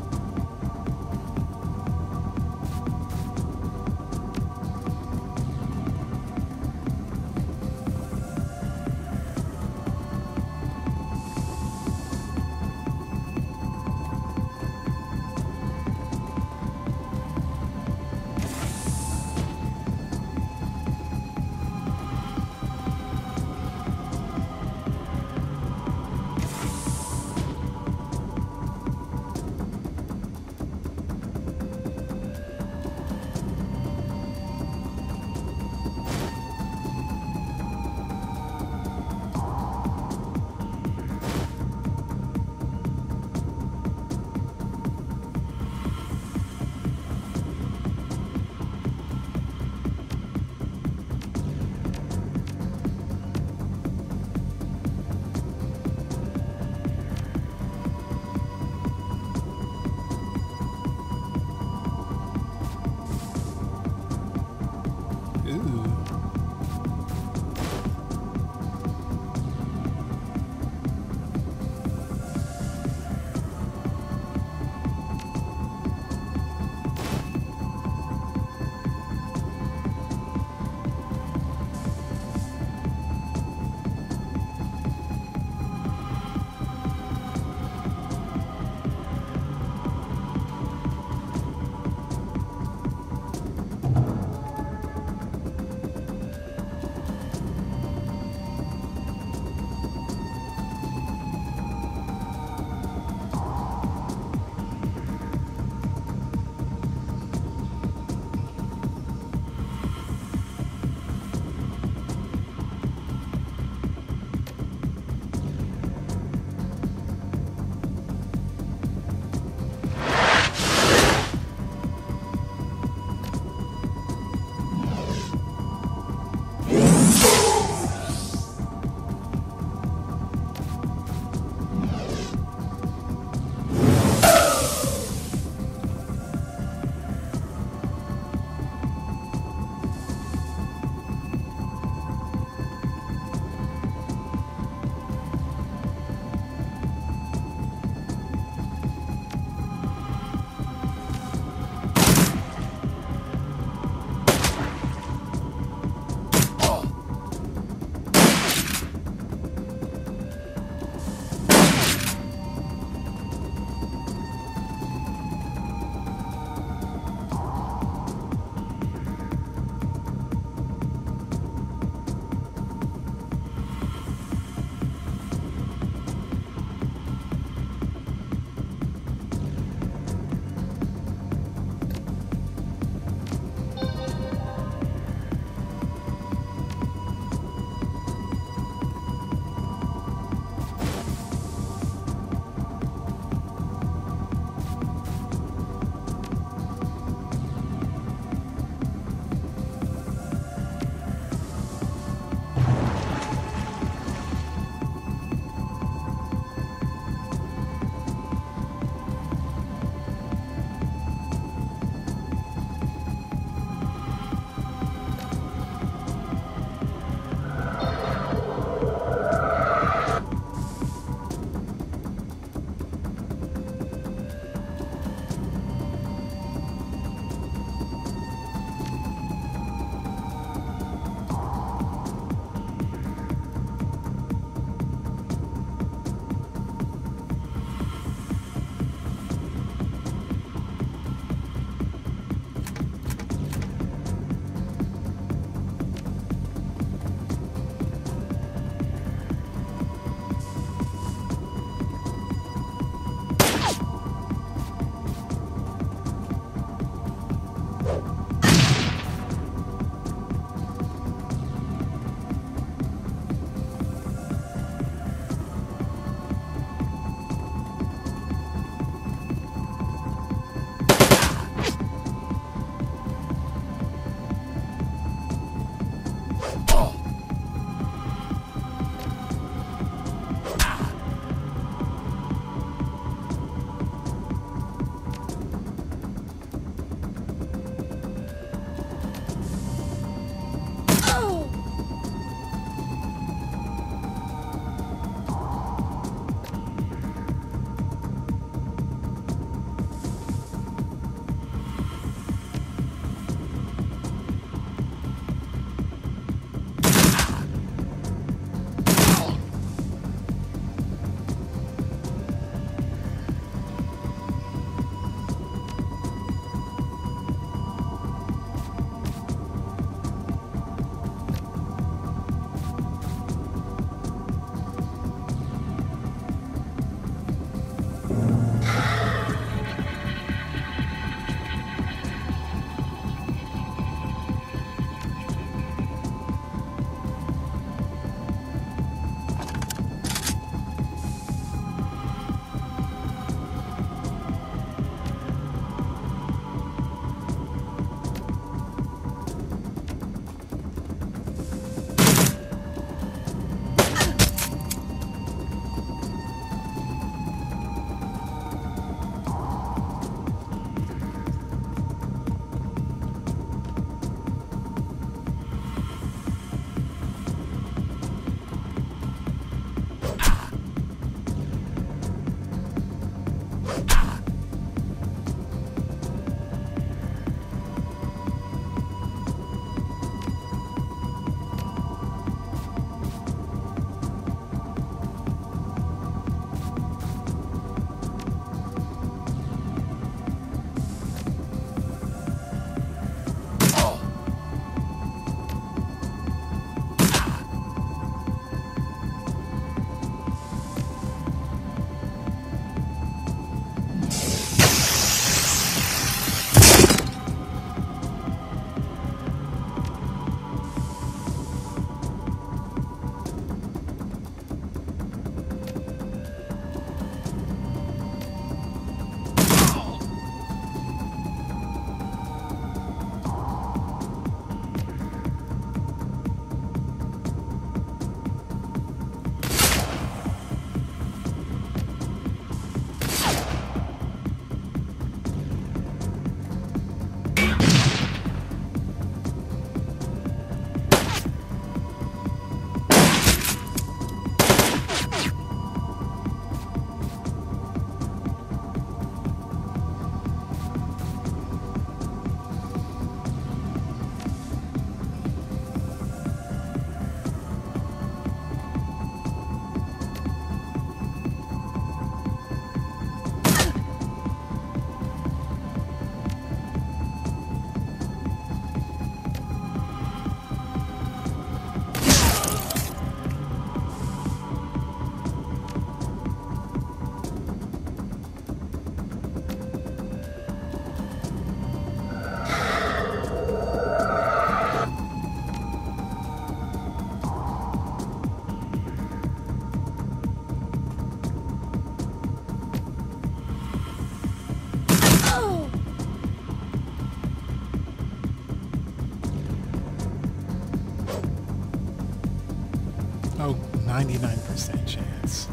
99% chance.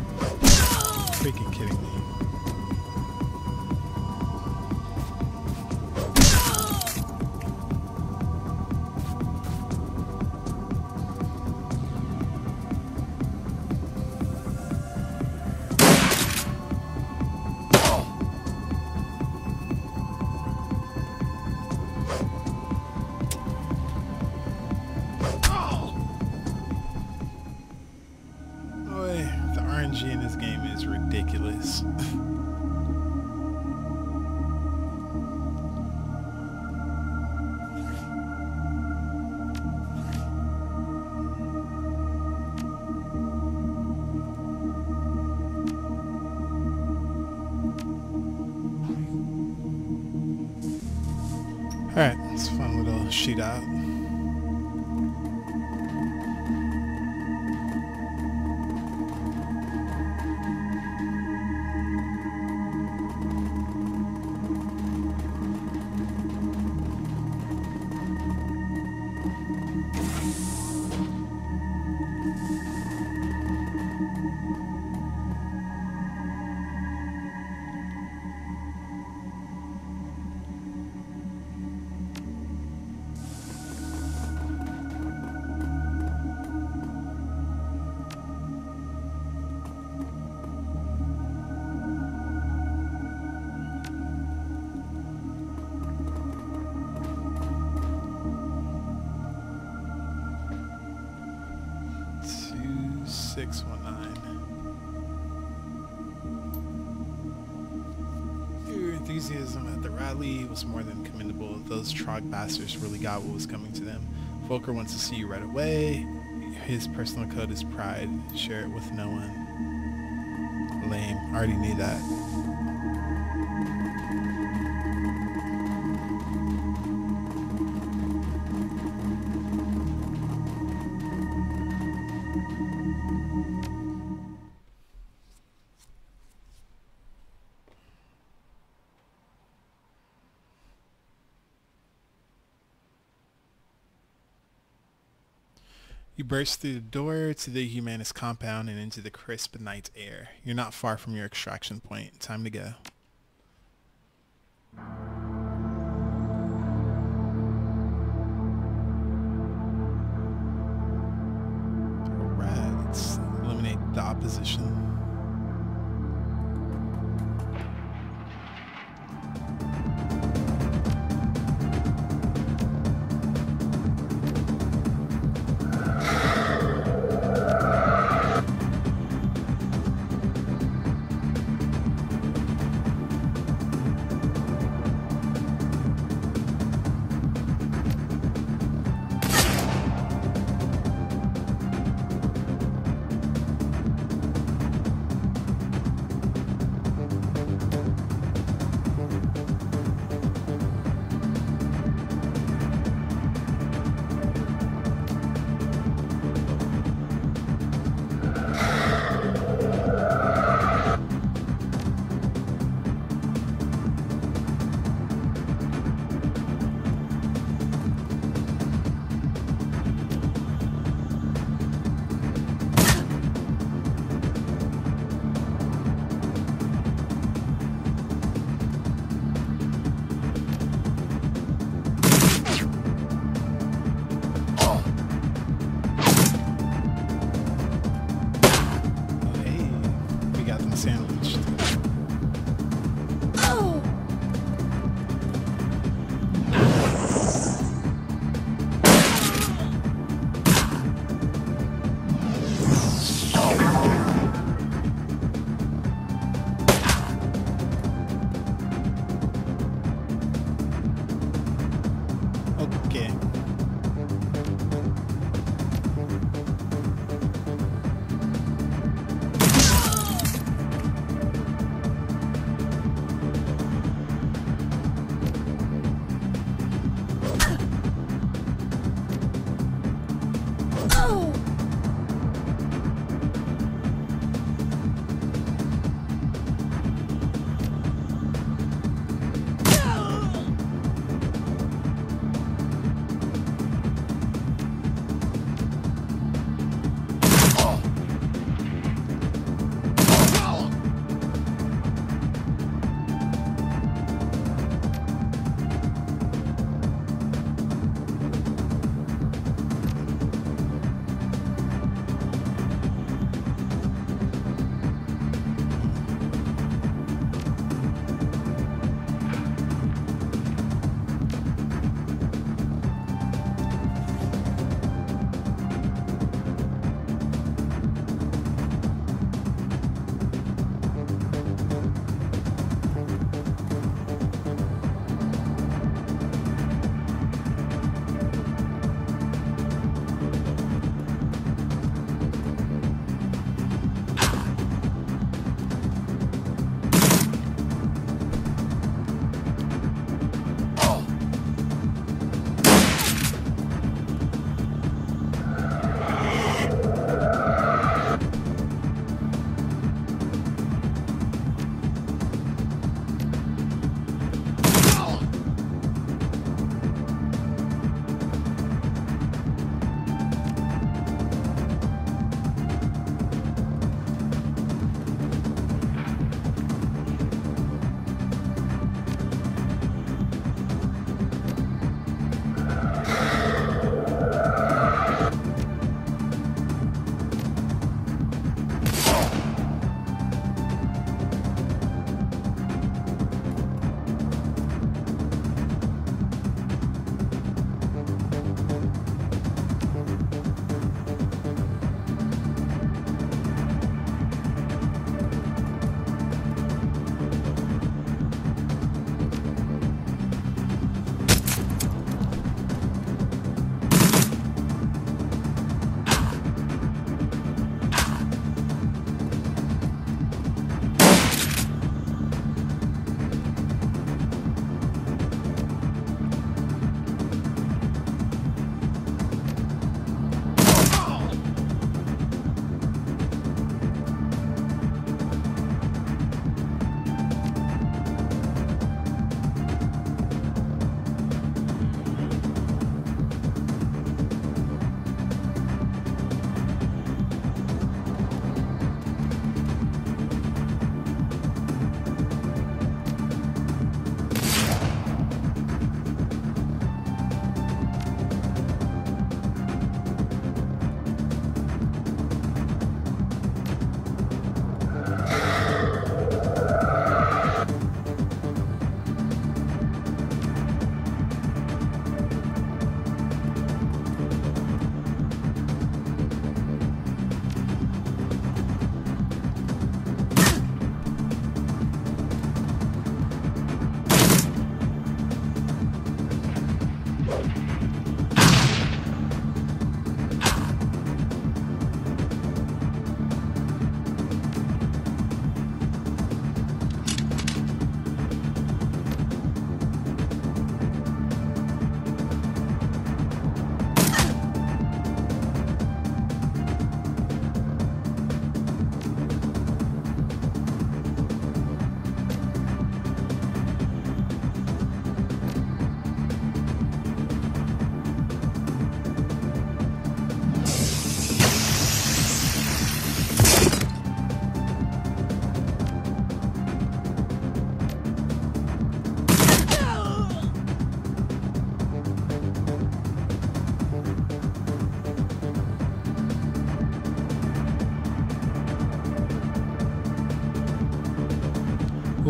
Freaking kidding me. RNG in this game is ridiculous. Alright, it's a fun little shootout. Your enthusiasm at the rally was more than commendable. Those Trog bastards really got what was coming to them. Volker wants to see you right away. His personal code is pride. Share it with no one. Lame. Already knew that. You burst through the door to the Humanist compound and into the crisp night air. You're not far from your extraction point. Time to go. Alright, let's eliminate the opposition.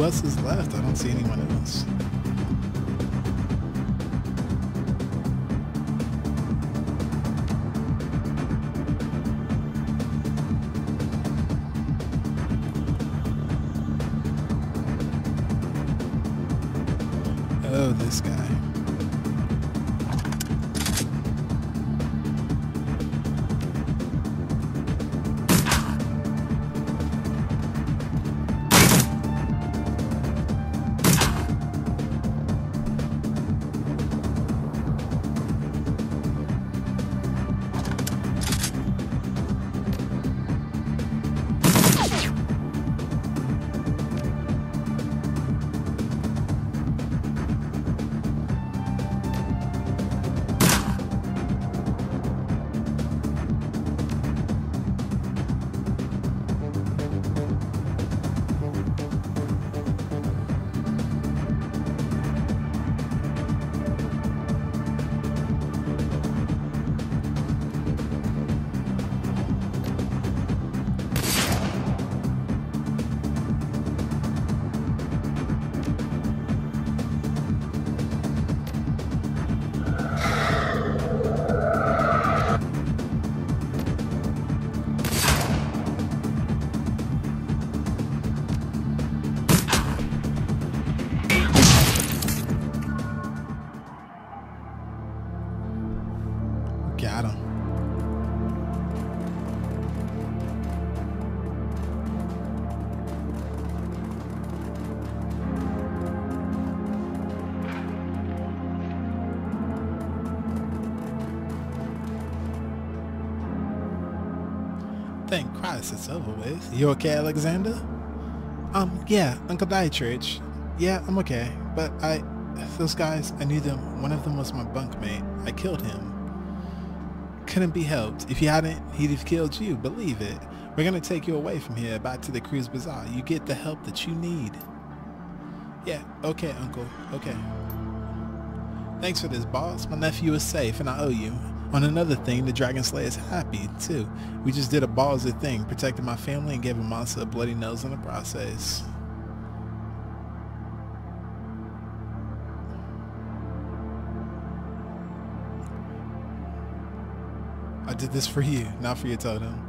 Who else is left? I don't see anyone else. Oh, this guy. Got him. Thank Christ it's over with. You okay, Alexander? Yeah, Uncle Dietrich. Yeah, I'm okay. But those guys, I knew them. One of them was my bunkmate. I killed him. Couldn't be helped. If you hadn't, he'd have killed you. Believe it. We're gonna take you away from here, back to the Cruise Bazaar. You get the help that you need. Yeah, okay, Uncle. Okay. Thanks for this, boss. My nephew is safe, and I owe you. On another thing, the Dragon Slayer is happy, too. We just did a ballsy thing, protected my family and gave a monster a bloody nose in the process. I did this for you, not for your totem.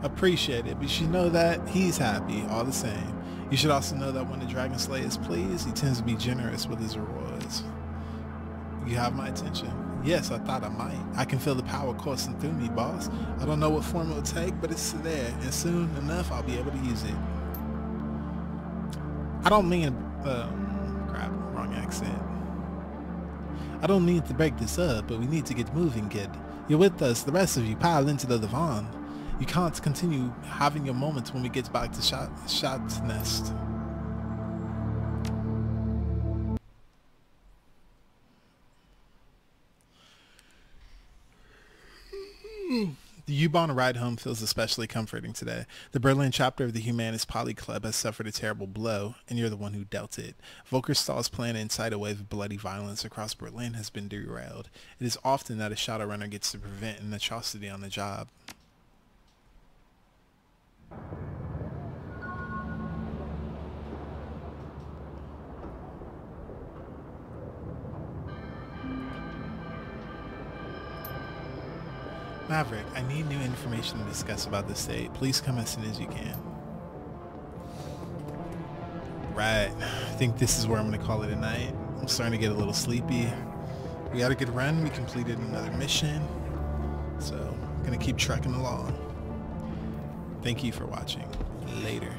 Appreciate it, but you should know that he's happy all the same. You should also know that when the Dragon Slayer is pleased, he tends to be generous with his rewards. You have my attention. Yes, I thought I might. I can feel the power coursing through me, boss. I don't know what form it will take, but it's there, and soon enough I'll be able to use it. I don't mean, crap, wrong accent. I don't need to break this up, but we need to get moving, kid. You're with us, the rest of you pile into the divan. You can't continue having your moments when we get back to Shad's nest. The U-Bahn ride home feels especially comforting today. The Berlin chapter of the Humanist Poly Club has suffered a terrible blow, and you're the one who dealt it. Volker Stahl's plan to incite a wave of bloody violence across Berlin has been derailed. It is often that a Shadowrunner gets to prevent an atrocity on the job. Maverick, I need new information to discuss about the state. Please come as soon as you can. Right, I think this is where I'm going to call it a night. I'm starting to get a little sleepy. We had a good run. We completed another mission. So, I'm going to keep trekking along. Thank you for watching. Later.